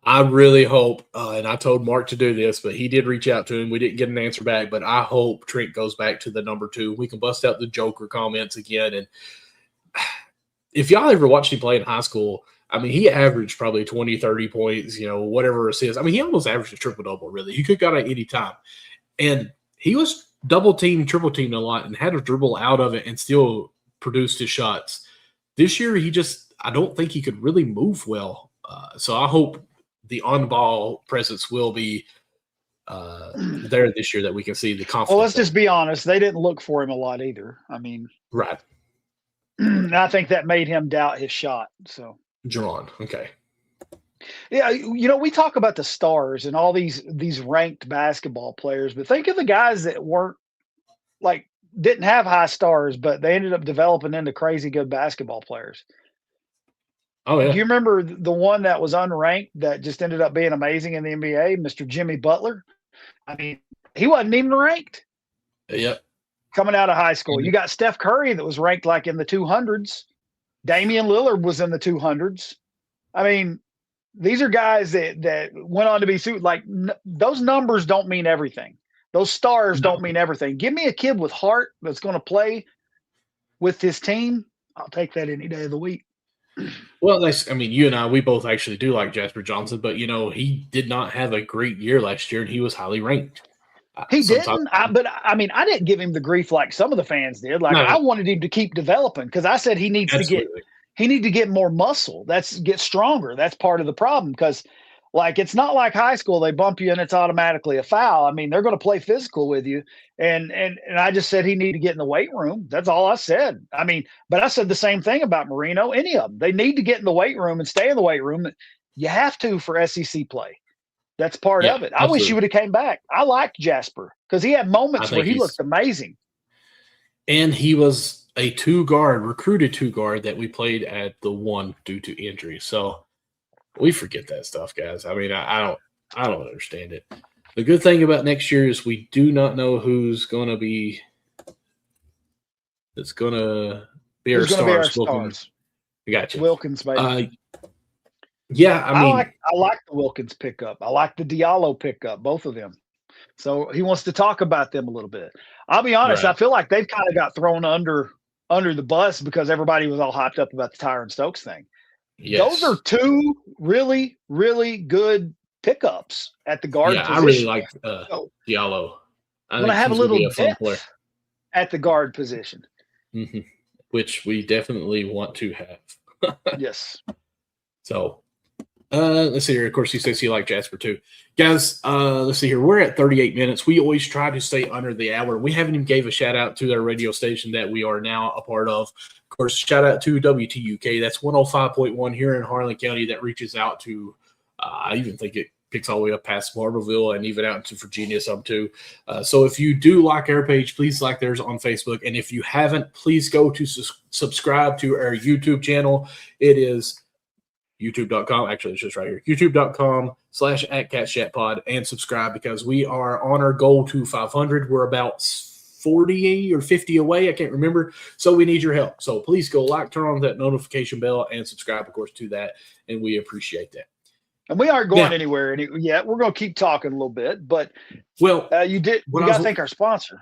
I really hope, and I told Mark to do this, but he did reach out to him. We didn't get an answer back, but I hope Trent goes back to the number 2. We can bust out the Joker comments again. And if y'all ever watched him play in high school, I mean, he averaged probably 20, 30 points, whatever assists. I mean, he almost averaged a triple-double, really. He could got it any time. And he was double-teamed, triple-teamed a lot and had to dribble out of it and still produced his shots. This year, I don't think he could really move well. So I hope the on-ball presence will be there this year that we can see the confidence. Well, let's just be honest. They didn't look for him a lot either. I mean, right. I think that made him doubt his shot. So Drawn. Okay. Yeah, we talk about the stars and all these ranked basketball players, but think of the guys that didn't have high stars, but they ended up developing into crazy good basketball players. Oh, yeah. Do you remember the one that was unranked that just ended up being amazing in the NBA, Mr. Jimmy Butler? I mean, he wasn't even ranked. Yep. Coming out of high school. Mm-hmm. You got Steph Curry that was ranked like in the 200s. Damian Lillard was in the 200s. I mean, these are guys that went on to be those numbers don't mean everything. Those stars don't mean everything. Give me a kid with heart that's going to play with his team. I'll take that any day of the week. Well, you and I, we both actually do like Jasper Johnson, but, he did not have a great year last year, and he was highly ranked. He didn't, but I didn't give him the grief like some of the fans did. I wanted him to keep developing because I said he needs to get more muscle. Get stronger. That's part of the problem because, it's not like high school. They bump you and it's automatically a foul. I mean, they're going to play physical with you. And I just said he needed to get in the weight room. That's all I said. I mean, but I said the same thing about Marino. Any of them, they need to get in the weight room and stay in the weight room. You have to for SEC play. That's part of it. I wish he would have came back. I liked Jasper because he had moments where he looked amazing. And he was a recruited 2-guard that we played at the 1 due to injury. So we forget that stuff, guys. I mean, I don't understand it. The good thing about next year is we do not know who's going to be our stars. I got you. Wilkins, baby. Yeah, I like the Wilkins pickup. I like the Diallo pickup, both of them. So he wants to talk about them a little bit. I'll be honest, right. I feel like they've kind of got thrown under the bus because everybody was all hyped up about the Tyron Stokes thing. Yes. Those are 2 really, really good pickups at the guard position. I really like Diallo. I think have a little depth at the guard position. Mm-hmm. Which we definitely want to have. Yes. So let's see here. Of course, he says he liked Jasper too. Guys, let's see here. We're at 38 minutes. We always try to stay under the hour. We haven't even gave a shout out to their radio station that we are now a part of. Of course, shout out to WTUK. That's 105.1 here in Harlan County that reaches out to, I even think it picks all the way up past Marbleville and even out into Virginia some too. So if you do like our page, please like theirs on Facebook. And if you haven't, please go to subscribe to our YouTube channel. It is youtube.com. Actually, it's just right here. youtube.com/@CatsPod and subscribe because we are on our goal to 500. We're about 40 or 50 away. I can't remember. So we need your help. So please go turn on that notification bell and subscribe, of course, to that. And we appreciate that. And we aren't going anywhere yet. We're going to keep talking a little bit, but we got to thank our sponsor.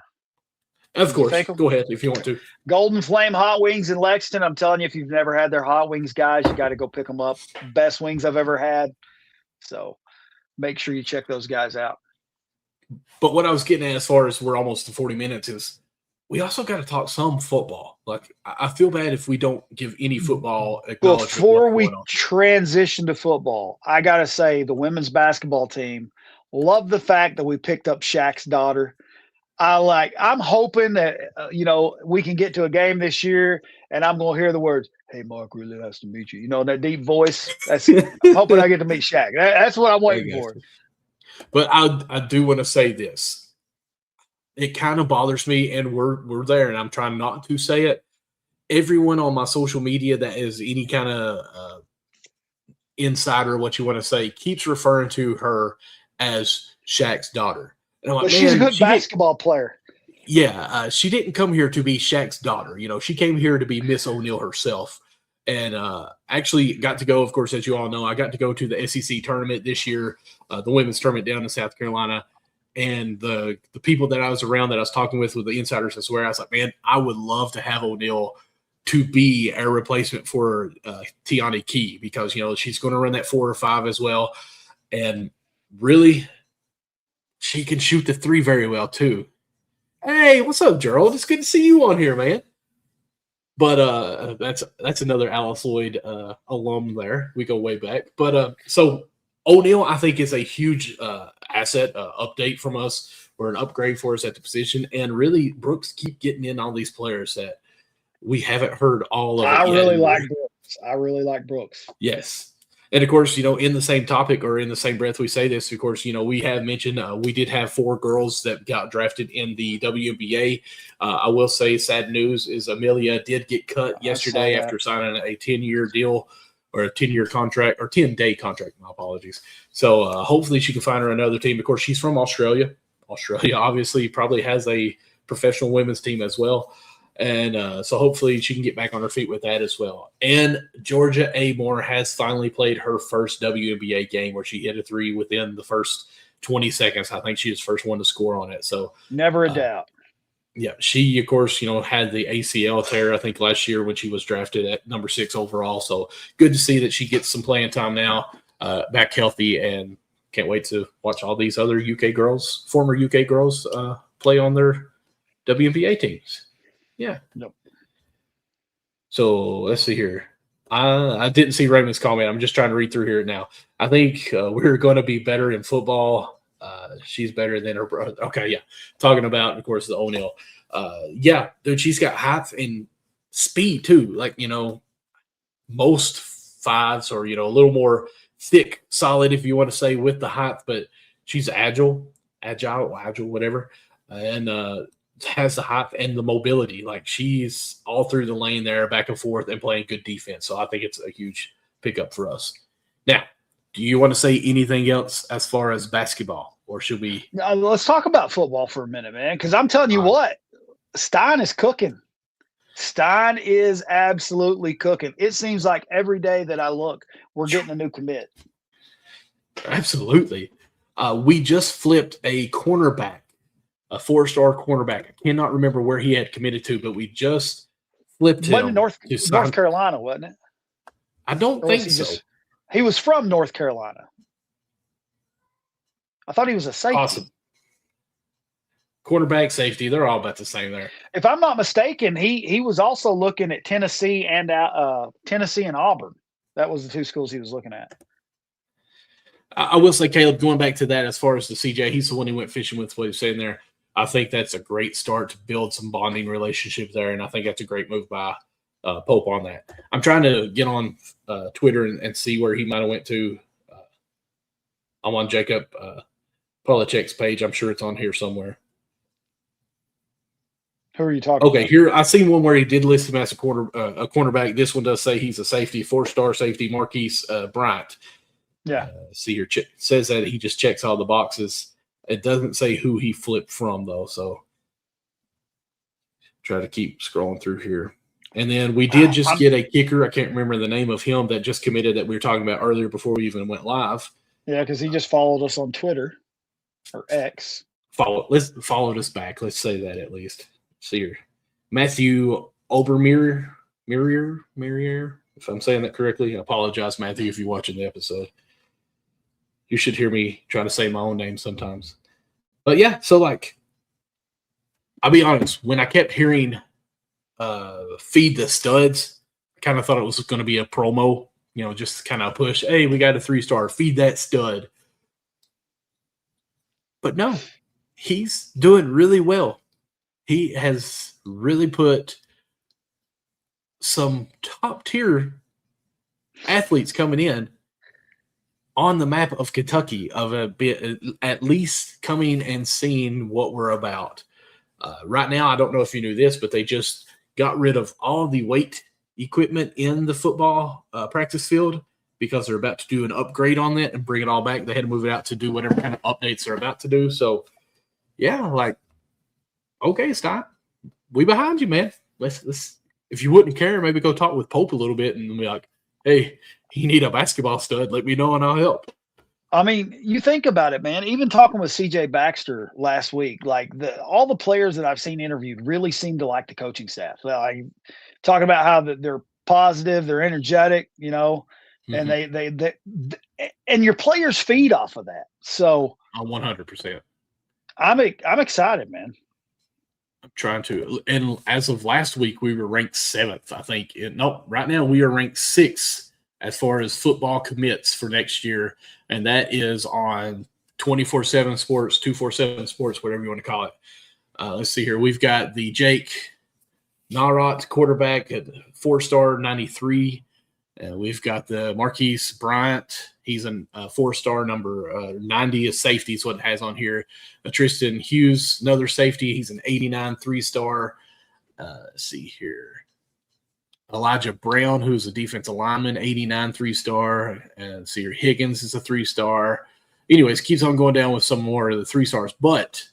Of course. Go ahead if you want to. Golden Flame Hot Wings in Lexington. I'm telling you, if you've never had their hot wings, guys, you got to go pick them up. Best wings I've ever had. So make sure you check those guys out. But what I was getting at as far as we're almost to 40 minutes is we also got to talk some football. I feel bad if we don't give any football acknowledgement. Before we transition to football, I got to say the women's basketball team, love the fact that we picked up Shaq's daughter. I'm hoping that, we can get to a game this year and I'm going to hear the words, "Hey, Mark, really nice to meet you." That deep voice. I'm hoping I get to meet Shaq. That's what I'm waiting for. But I do want to say this. It kind of bothers me, and we're there, and I'm trying not to say it. Everyone on my social media that is any kind of insider, what you want to say, keeps referring to her as Shaq's daughter. And I'm like, she's a good basketball player. Yeah, she didn't come here to be Shaq's daughter. She came here to be Miss O'Neal herself. And actually got to go, of course, as you all know, I got to go to the SEC tournament this year, the women's tournament down in South Carolina. And the people that I was around that I was talking with the insiders, I swear, I was like, man, I would love to have O'Neal to be a replacement for Tiani Key because, she's going to run that 4 or 5 as well. And really, she can shoot the 3 very well too. Hey, what's up, Gerald? It's good to see you on here, man. But that's another Alice Lloyd alum there. We go way back. But so O'Neal, I think, is a huge asset update from us, or an upgrade for us at the position. And really, Brooks keep getting in all these players that we haven't heard all of. I really like Brooks. Yes. And, of course, in the same topic or in the same breath we say this, of course, we have mentioned we did have 4 girls that got drafted in the WNBA. I will say sad news is Amelia did get cut yesterday after signing a 10-year deal or a 10-year contract or 10-day contract. My apologies. So hopefully she can find her another team. Of course, she's from Australia. Australia obviously probably has a professional women's team as well. And so hopefully she can get back on her feet with that as well. And Georgia Amore has finally played her first WNBA game where she hit a 3 within the first 20 seconds. I think she was the first one to score on it. So never a doubt. Yeah, she, of course, had the ACL tear, I think, last year when she was drafted at number 6 overall. So good to see that she gets some playing time now, back healthy, and can't wait to watch all these other former UK girls play on their WNBA teams. Yeah. Nope. So let's see here. I didn't see Raymond's comment. I'm just trying to read through here now. I think we're going to be better in football. She's better than her brother. Okay, yeah. Talking about, of course, the O'Neal. Yeah, dude, she's got height and speed too. Like, most 5s or, a little more thick, solid, if you want to say, with the height. But she's agile, whatever. And has the height and the mobility. Like, she's all through the lane there, back and forth, and playing good defense. So I think it's a huge pickup for us. Now, do you want to say anything else as far as basketball, or should we? No, let's talk about football for a minute, man, because I'm telling you what, Stein is cooking. Stein is absolutely cooking. It seems like every day that I look, we're getting a new commit. Absolutely. We just flipped a cornerback. A 4-star cornerback. I cannot remember where he had committed to, but we just flipped him. North Carolina, wasn't it? I don't think so. He was from North Carolina. I thought he was a safety. Awesome. Cornerback, safety, they're all about the same there. If I'm not mistaken, he was also looking at Tennessee and Auburn. That was the 2 schools he was looking at. I will say, Caleb, going back to that, as far as the CJ, he's the one who went fishing with what he was saying there. I think that's a great start to build some bonding relationship there, and I think that's a great move by Pope on that. I'm trying to get on Twitter and see where he might have went to. I'm on Jacob Polachek's page. I'm sure it's on here somewhere. Who are you talking about? Here I seen one where he did list him as a cornerback. This one does say he's a safety, 4-star safety, Marquise Bryant. Yeah. See here, says that he just checks all the boxes. It doesn't say who he flipped from, though, so try to keep scrolling through here. And then we did just get a kicker. I can't remember the name of him that just committed that we were talking about earlier before we even went live. Yeah, because he just followed us on Twitter or X. Followed us back. Let's say that at least. See here. Matthew Obermeier, if I'm saying that correctly. I apologize, Matthew, if you're watching the episode. You should hear me try to say my own name sometimes. But yeah, so I'll be honest, when I kept hearing feed the studs, I kind of thought it was going to be a promo, just kind of push, hey, we got a 3-star, feed that stud. But no, he's doing really well. He has really put some top-tier athletes coming in on the map of Kentucky, of a bit, at least coming and seeing what we're about. Right now, I don't know if you knew this, but they just got rid of all the weight equipment in the football practice field because they're about to do an upgrade on that and bring it all back. They had to move it out to do whatever kind of updates they're about to do. So, yeah, okay, Stein, we behind you, man. Let's if you wouldn't care, maybe go talk with Pope a little bit and be like, hey, you need a basketball stud, let me know and I'll help. I mean, you think about it, man. Even talking with CJ Baxter last week, like all the players that I've seen interviewed really seem to like the coaching staff. Like talking about how they're positive, they're energetic, you know, and they and your players feed off of that. So 100%. I'm excited, man. I'm trying to, and as of last week, we were ranked 7th, I think. Nope, right now we are ranked 6th as far as football commits for next year, and that is on 24/7 Sports, 247 Sports, whatever you want to call it. Let's see here. We've got the Jake Narot quarterback at 4-star 93. We've got the Marquise Bryant. He's a 4-star number 90 is safety is what it has on here. Tristan Hughes, another safety. He's an 89 3-star. Let's see here. Elijah Brown, who's a defensive lineman, 89 3-star. And see here, Higgins is a 3-star. Anyways, keeps on going down with some more of the 3-stars. But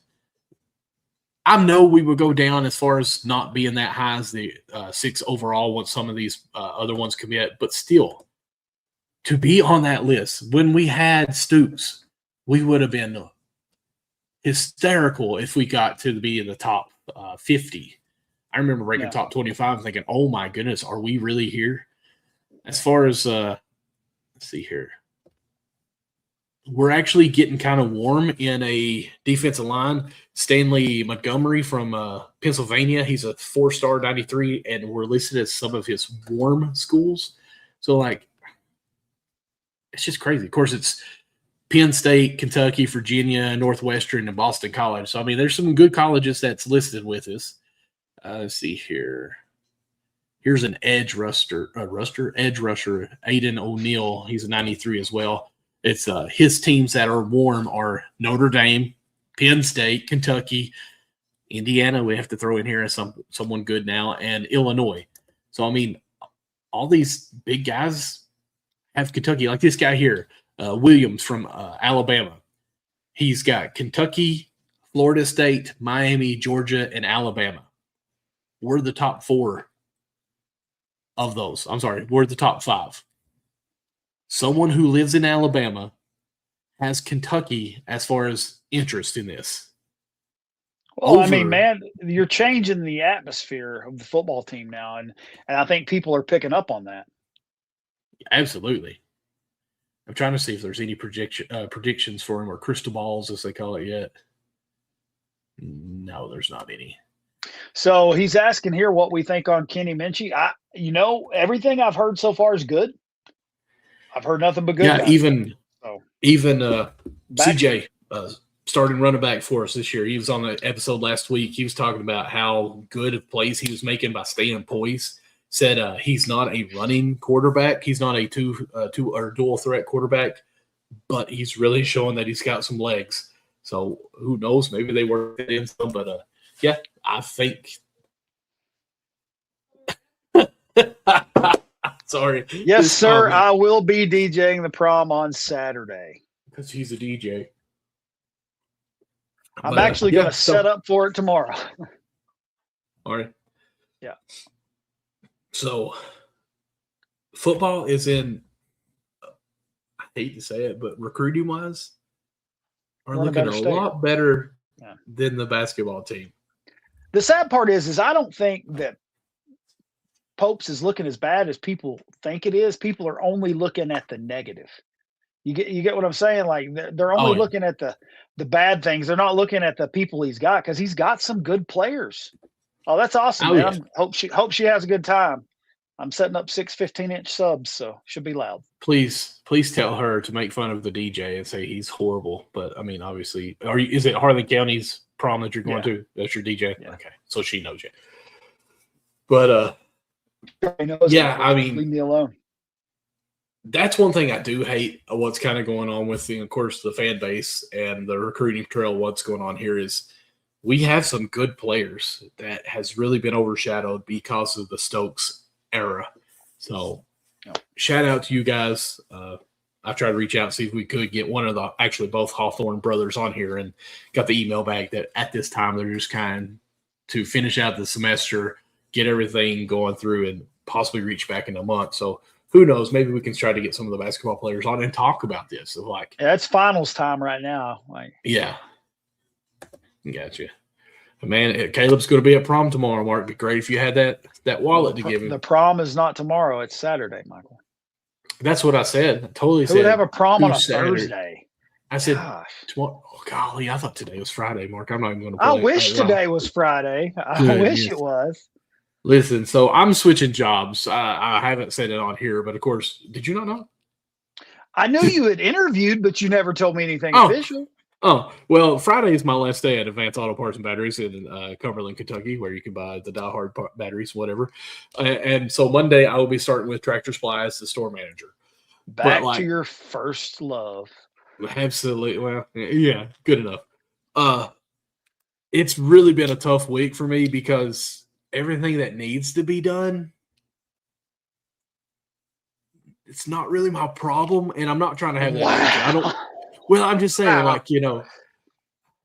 I know we would go down as far as not being that high as the 6 overall once some of these other ones commit. But still, to be on that list, when we had Stoops, we would have been hysterical if we got to be in the top 50. I remember ranking top 25 and thinking, oh my goodness, are we really here? As far as, let's see here. We're actually getting kind of warm in a defensive line. Stanley Montgomery from Pennsylvania, he's a 4-star 93, and we're listed as some of his warm schools. So, like, it's just crazy. Of course, it's Penn State, Kentucky, Virginia, Northwestern, and Boston College. So, I mean, there's some good colleges that's listed with us. Let's see here. Here's an edge rusher, Aiden O'Neill. He's a 93 as well. It's his teams that are warm are Notre Dame, Penn State, Kentucky, Indiana. We have to throw in here as someone good now, and Illinois. So, I mean, all these big guys have Kentucky. Like this guy here, Williams from Alabama. He's got Kentucky, Florida State, Miami, Georgia, and Alabama. We're the top 4 of those. I'm sorry, we're the top 5. Someone who lives in Alabama has Kentucky as far as interest in this. Well, I mean, man, you're changing the atmosphere of the football team now, and I think people are picking up on that. Absolutely. I'm trying to see if there's any predictions for him or crystal balls, as they call it, yet. No, there's not any. So he's asking here what we think on Kenny Minchie. Everything I've heard so far is good. I've heard nothing but good. Yeah, even CJ starting running back for us this year. He was on the episode last week. He was talking about how good of plays he was making by staying poised. Said he's not a running quarterback. He's not a two or dual threat quarterback, but he's really showing that he's got some legs. So who knows? Maybe they work it in some, but yeah, I think. Sorry. Yes, sir. I will be DJing the prom on Saturday. Because he's a DJ. I'm actually going to set up for it tomorrow. All right. Yeah. So, football is in, I hate to say it, but recruiting-wise, are looking a lot better than the basketball team. The sad part is I don't think that Pope's is looking as bad as people think it is. People are only looking at the negative. You get what I'm saying? Like they're only looking at the bad things. They're not looking at the people he's got because he's got some good players. Oh, that's awesome, man. Yeah. Hope she has a good time. I'm setting up 6 15-inch subs, so should be loud. Please tell her to make fun of the DJ and say he's horrible. But I mean, obviously, is it Harlan County's prom that you're going to? That's your DJ? Yeah. Okay. So she knows you. But I mean, leave me alone. That's one thing I do hate what's kind of going on with of course, the fan base and the recruiting trail. What's going on here is we have some good players that has really been overshadowed because of the Stokes era. So shout out to you guys. I tried to reach out and see if we could get both Hawthorne brothers on here, and got the email back that at this time they're just kind to finish out the semester, get everything going through and possibly reach back in a month. So who knows? Maybe we can try to get some of the basketball players on and talk about this. So like, Yeah, it's finals time right now. Like, yeah, gotcha. Man, Caleb's going to be at prom tomorrow, Mark. It'd be great if you had that wallet to give him. The prom is not tomorrow; it's Saturday, Michael. That's what I said. I totally Who said. would have a prom on a Saturday. Thursday? I said, Gosh. tomorrow. Oh, golly, I thought today was Friday, Mark. I'm not even going to. I wish today was Friday. I wish it was. Listen, so I'm switching jobs. I haven't said it on here, but of course, did you not know? I knew you had interviewed, but you never told me anything official. Oh, well, Friday is my last day at Advanced Auto Parts and Batteries in Cumberland, Kentucky, where you can buy the diehard batteries, whatever. And so Monday, I will be starting with Tractor Supply as the store manager. Back to your first love. Absolutely. Well, yeah, good enough. It's really been a tough week for me because everything that needs to be done, it's not really my problem, and I'm not trying to have that. Wow. I don't. Well, I'm just saying, like,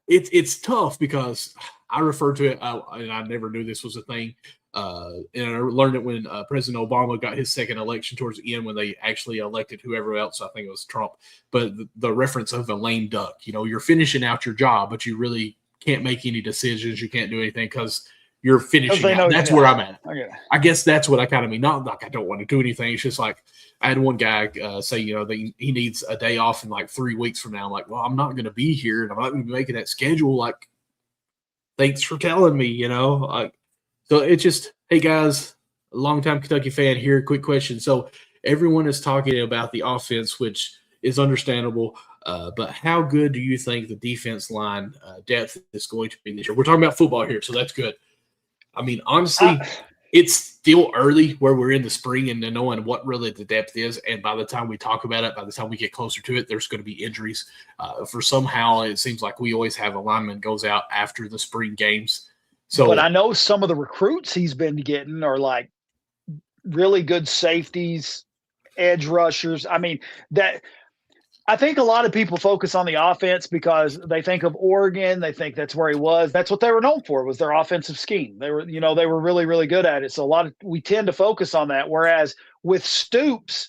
it's tough because I refer to it, and I never knew this was a thing. And I learned it when President Obama got his second election towards the end when they actually elected whoever else. I think it was Trump. But the reference of a lame duck, you're finishing out your job, but you really can't make any decisions. You can't do anything because you're finishing out. That's where I'm at. Okay. I guess that's what I kind of mean. Not like I don't want to do anything. It's just like I had one guy say, that he needs a day off in like 3 weeks from now. I'm like, well, I'm not going to be here and I'm not going to be making that schedule. Like, thanks for telling me, like, so it's just, hey guys, a longtime Kentucky fan here. Quick question. So everyone is talking about the offense, which is understandable. But how good do you think the defense line depth is going to be this year? We're talking about football here, so that's good. I mean, honestly, it's still early where we're in the spring and knowing what really the depth is. And by the time we talk about it, by the time we get closer to it, there's going to be injuries. For somehow, it seems like we always have a lineman goes out after the spring games. So, but I know some of the recruits he's been getting are like really good safeties, edge rushers. I mean, I think a lot of people focus on the offense because they think of Oregon. They think that's where he was. That's what they were known for, was their offensive scheme. They were really, really good at it. So we tend to focus on that. Whereas with Stoops,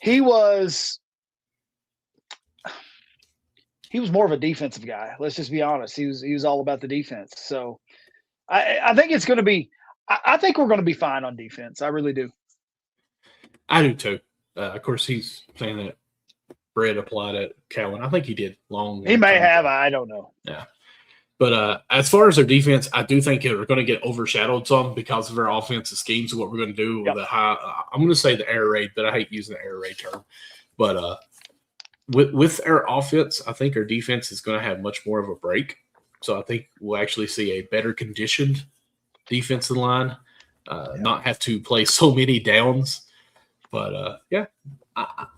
he was more of a defensive guy. Let's just be honest. He was all about the defense. So I think it's going to be. I think we're going to be fine on defense. I really do. I do too. Of course, he's saying that Brett applied at Cowan. I think he did long. He may have. I don't know. Yeah. But as far as their defense, I do think they're going to get overshadowed some because of our offensive schemes and what we're going to do with the high. I'm going to say the air raid, but I hate using the air raid term. But with our offense, I think our defense is going to have much more of a break. So I think we'll actually see a better conditioned defensive line, not have to play so many downs. But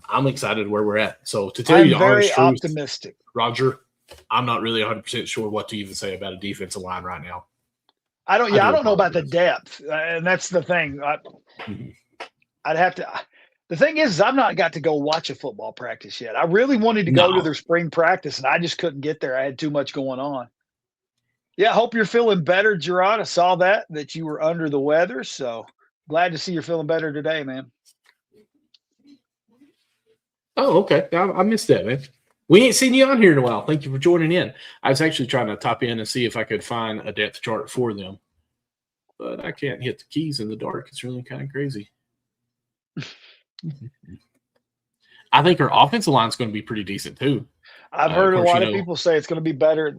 I'm excited where we're at. So to tell you the honest truth, optimistic, Roger, I'm not really 100% sure what to even say about a defensive line right now. I don't know about the depth, and that's the thing. I'd have to. The thing is, I've not got to go watch a football practice yet. I really wanted to go to their spring practice, and I just couldn't get there. I had too much going on. Yeah, I hope you're feeling better, Gerard. I saw that you were under the weather, so glad to see you're feeling better today, man. Oh, okay. I missed that, man. We ain't seen you on here in a while. Thank you for joining in. I was actually trying to type in and see if I could find a depth chart for them, but I can't hit the keys in the dark. It's really kind of crazy. I think our offensive line is going to be pretty decent too. I've heard a lot of people say it's going to be better.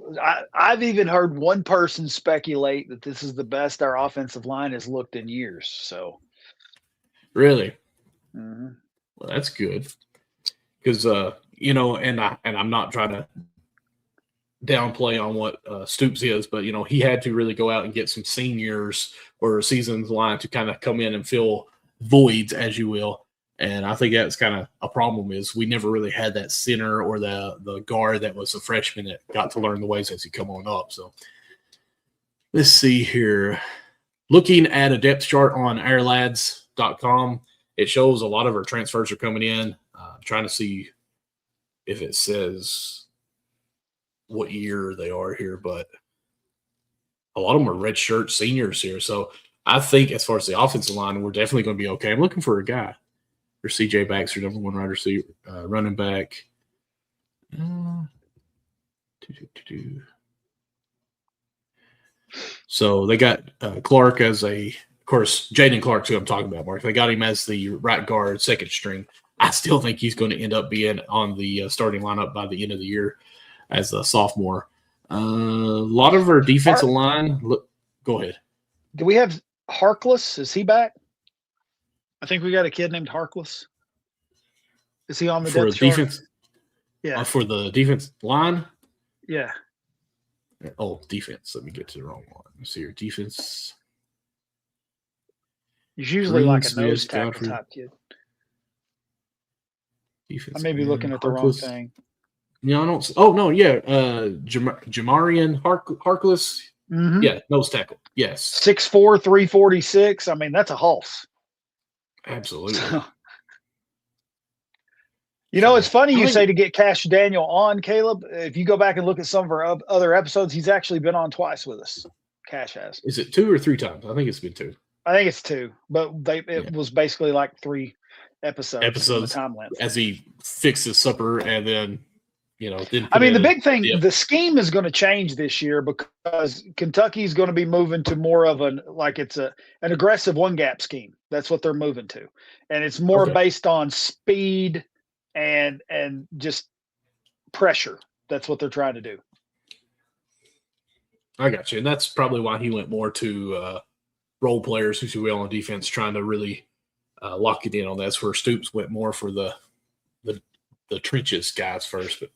I've even heard one person speculate that this is the best our offensive line has looked in years. So, really, mm-hmm. Well, that's good because and I'm not trying to downplay on what Stoops is, but he had to really go out and get some seniors or a seasoned line to kind of come in and fill voids, as you will. And I think that's kind of a problem is we never really had that center or the guard that was a freshman that got to learn the ways as he come on up. So let's see here. Looking at a depth chart on airlads.com, it shows a lot of our transfers are coming in. I'm trying to see if it says what year they are here, but a lot of them are redshirt seniors here. So I think as far as the offensive line, we're definitely going to be okay. I'm looking for a guy. Or CJ Baxter, number one wide receiver, running back. So they got Clark as of course, Jaden Clark's who I'm talking about, Mark. They got him as the right guard, second string. I still think he's going to end up being on the starting lineup by the end of the year as a sophomore. A lot of our defensive line. Look, go ahead. Do we have Harkless? Is he back? I think we got a kid named Harkless. Is he on the depth chart? Defense? Yeah. For the defense line? Yeah. Oh, defense. Let me get to the wrong one. Let's see your defense. He's usually like a nose tackle type kid. Defense. I may be looking at the wrong thing. No, I don't. Oh, no, yeah. Jamarian Harkless. Mm-hmm. Yeah, nose tackle. Yes. 6'4", 346. I mean, that's a hoss. Absolutely. It's funny you say to get Cash Daniel on, Caleb. If you go back and look at some of our other episodes, he's actually been on twice with us. Cash has. Is it 2 or 3 times? I think it's been 2. I think it's 2, but it was basically like 3 episodes time length. As he fixes supper and then, the big thing, the scheme is going to change this year because Kentucky's going to be moving to more of an aggressive one gap scheme. That's what they're moving to. And it's more based on speed and just pressure. That's what they're trying to do. I got you. And that's probably why he went more to role players, who's well on defense, trying to really lock it in on that. That's where Stoops went more for the trenches guys first. But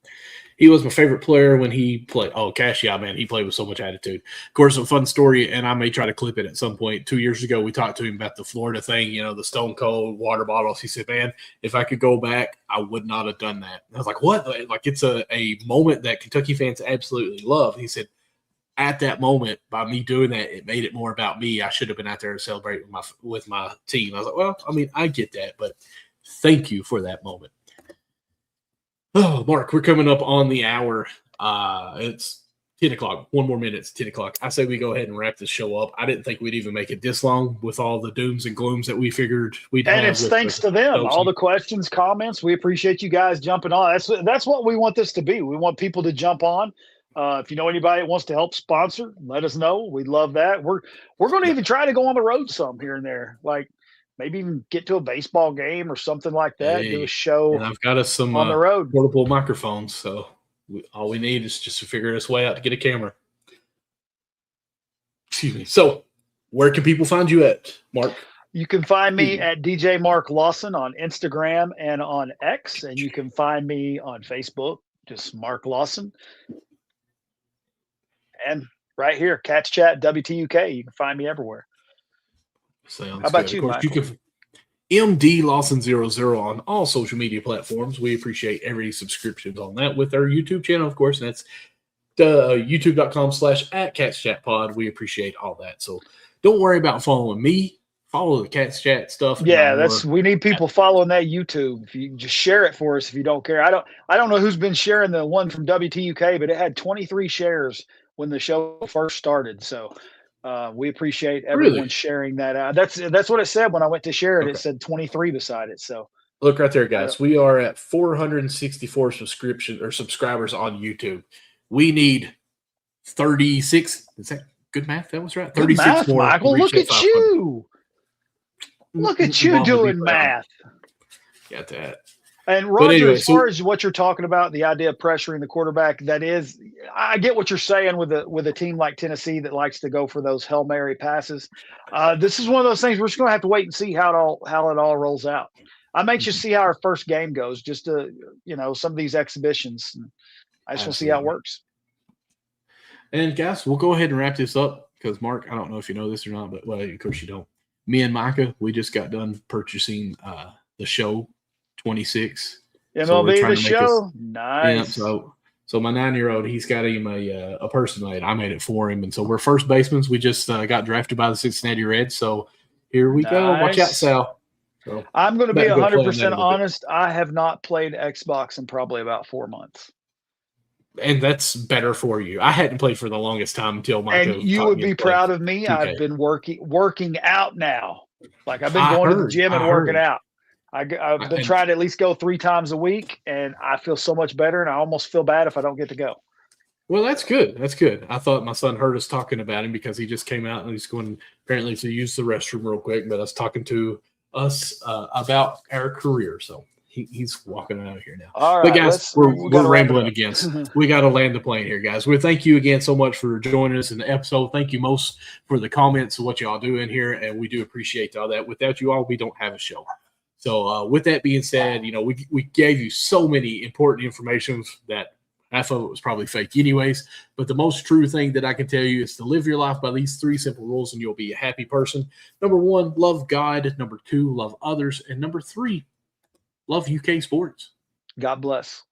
he was my favorite player when he played. Oh, Cash, yeah, man, he played with so much attitude. Of course, a fun story, and I may try to clip it at some point. 2 years ago, we talked to him about the Florida thing, the Stone Cold water bottles. He said, man, if I could go back, I would not have done that. And I was like, what? Like, it's a moment that Kentucky fans absolutely love. And he said, at that moment, by me doing that, it made it more about me. I should have been out there to celebrate with my team. I was like, well, I mean, I get that, but thank you for that moment. Oh, Mark, we're coming up on the hour. It's 10 o'clock. 1 more minute. It's 10 o'clock. I say we go ahead and wrap this show up. I didn't think we'd even make it this long with all the dooms and glooms that we figured we'd have. And it's thanks to them. All the questions, comments. We appreciate you guys jumping on. That's what we want this to be. We want people to jump on. If you know anybody that wants to help sponsor, let us know. We'd love that. We're going to even try to go on the road some here and there. Like, maybe even get to a baseball game or something like that. Do a show. And I've got us some on the road portable microphones, so all we need is just to figure this way out to get a camera. Excuse me. So, where can people find you at, Mark? You can find me at DJ Mark Lawson on Instagram and on X, and you can find me on Facebook, just Mark Lawson. And right here, Cats Chat WTUK. You can find me everywhere. Sounds How about good. you, Of course, Michael? you can MD Lawson00 on all social media platforms. We appreciate every subscription on that with our YouTube channel, of course. And that's youtube.com/@CatsChatPod. We appreciate all that. So don't worry about following me. Follow the Cats Chat stuff. Yeah, we need people following that YouTube. If you just share it for us, if you don't care. I don't know who's been sharing the one from WTUK, but it had 23 shares when the show first started. So we appreciate everyone sharing that out. That's what it said when I went to share it. Okay. It said 23 beside it. So look right there, guys. We are at 464 subscribers on YouTube. We need 36. Is that good math? That was right. 36 math, more. Michael, look at you. Look at you doing math. Got that. And Roger, anyway, as far as what you're talking about, the idea of pressuring the quarterback, I get what you're saying with a team like Tennessee that likes to go for those Hail Mary passes. This is one of those things we're just going to have to wait and see how it all rolls out. I'm anxious to see how our first game goes, just to, some of these exhibitions. I just want to see how it works. And guys, we'll go ahead and wrap this up because Mark, I don't know if you know this or not, but well, of course you don't. Me and Micah, we just got done purchasing the show 26. MLB The Show. Nice. Yeah, so my 9-year-old, he's got him a person made. I made it for him. And so we're first basemen. We just got drafted by the Cincinnati Reds. So here we go. Watch out, Sal. So I'm going to be 100% honest. I have not played Xbox in probably about 4 months. And that's better for you. I hadn't played for the longest time until Micah And you taught would me to be play proud of me. 2K. I've been working out now. Like I've been I going to the heard. gym and I working heard. out. I've been And trying to at least go 3 times a week, and I feel so much better. And I almost feel bad if I don't get to go. well, that's good. That's good. I thought my son heard us talking about him because he just came out and he's going apparently to use the restroom real quick. But us talking to us about our career, so he's walking out of here now. All But right, guys, we we're gotta wrap it rambling up. again. We got to land the plane here, guys. We thank you again so much for joining us in the episode. Thank you most for the comments of what y'all do in here, and we do appreciate all that. Without you all, we don't have a show. So with that being said, we gave you so many important information that half of it was probably fake anyways. But the most true thing that I can tell you is to live your life by these 3 simple rules and you'll be a happy person. Number 1, love God. Number 2, love others. And number 3, love UK sports. God bless.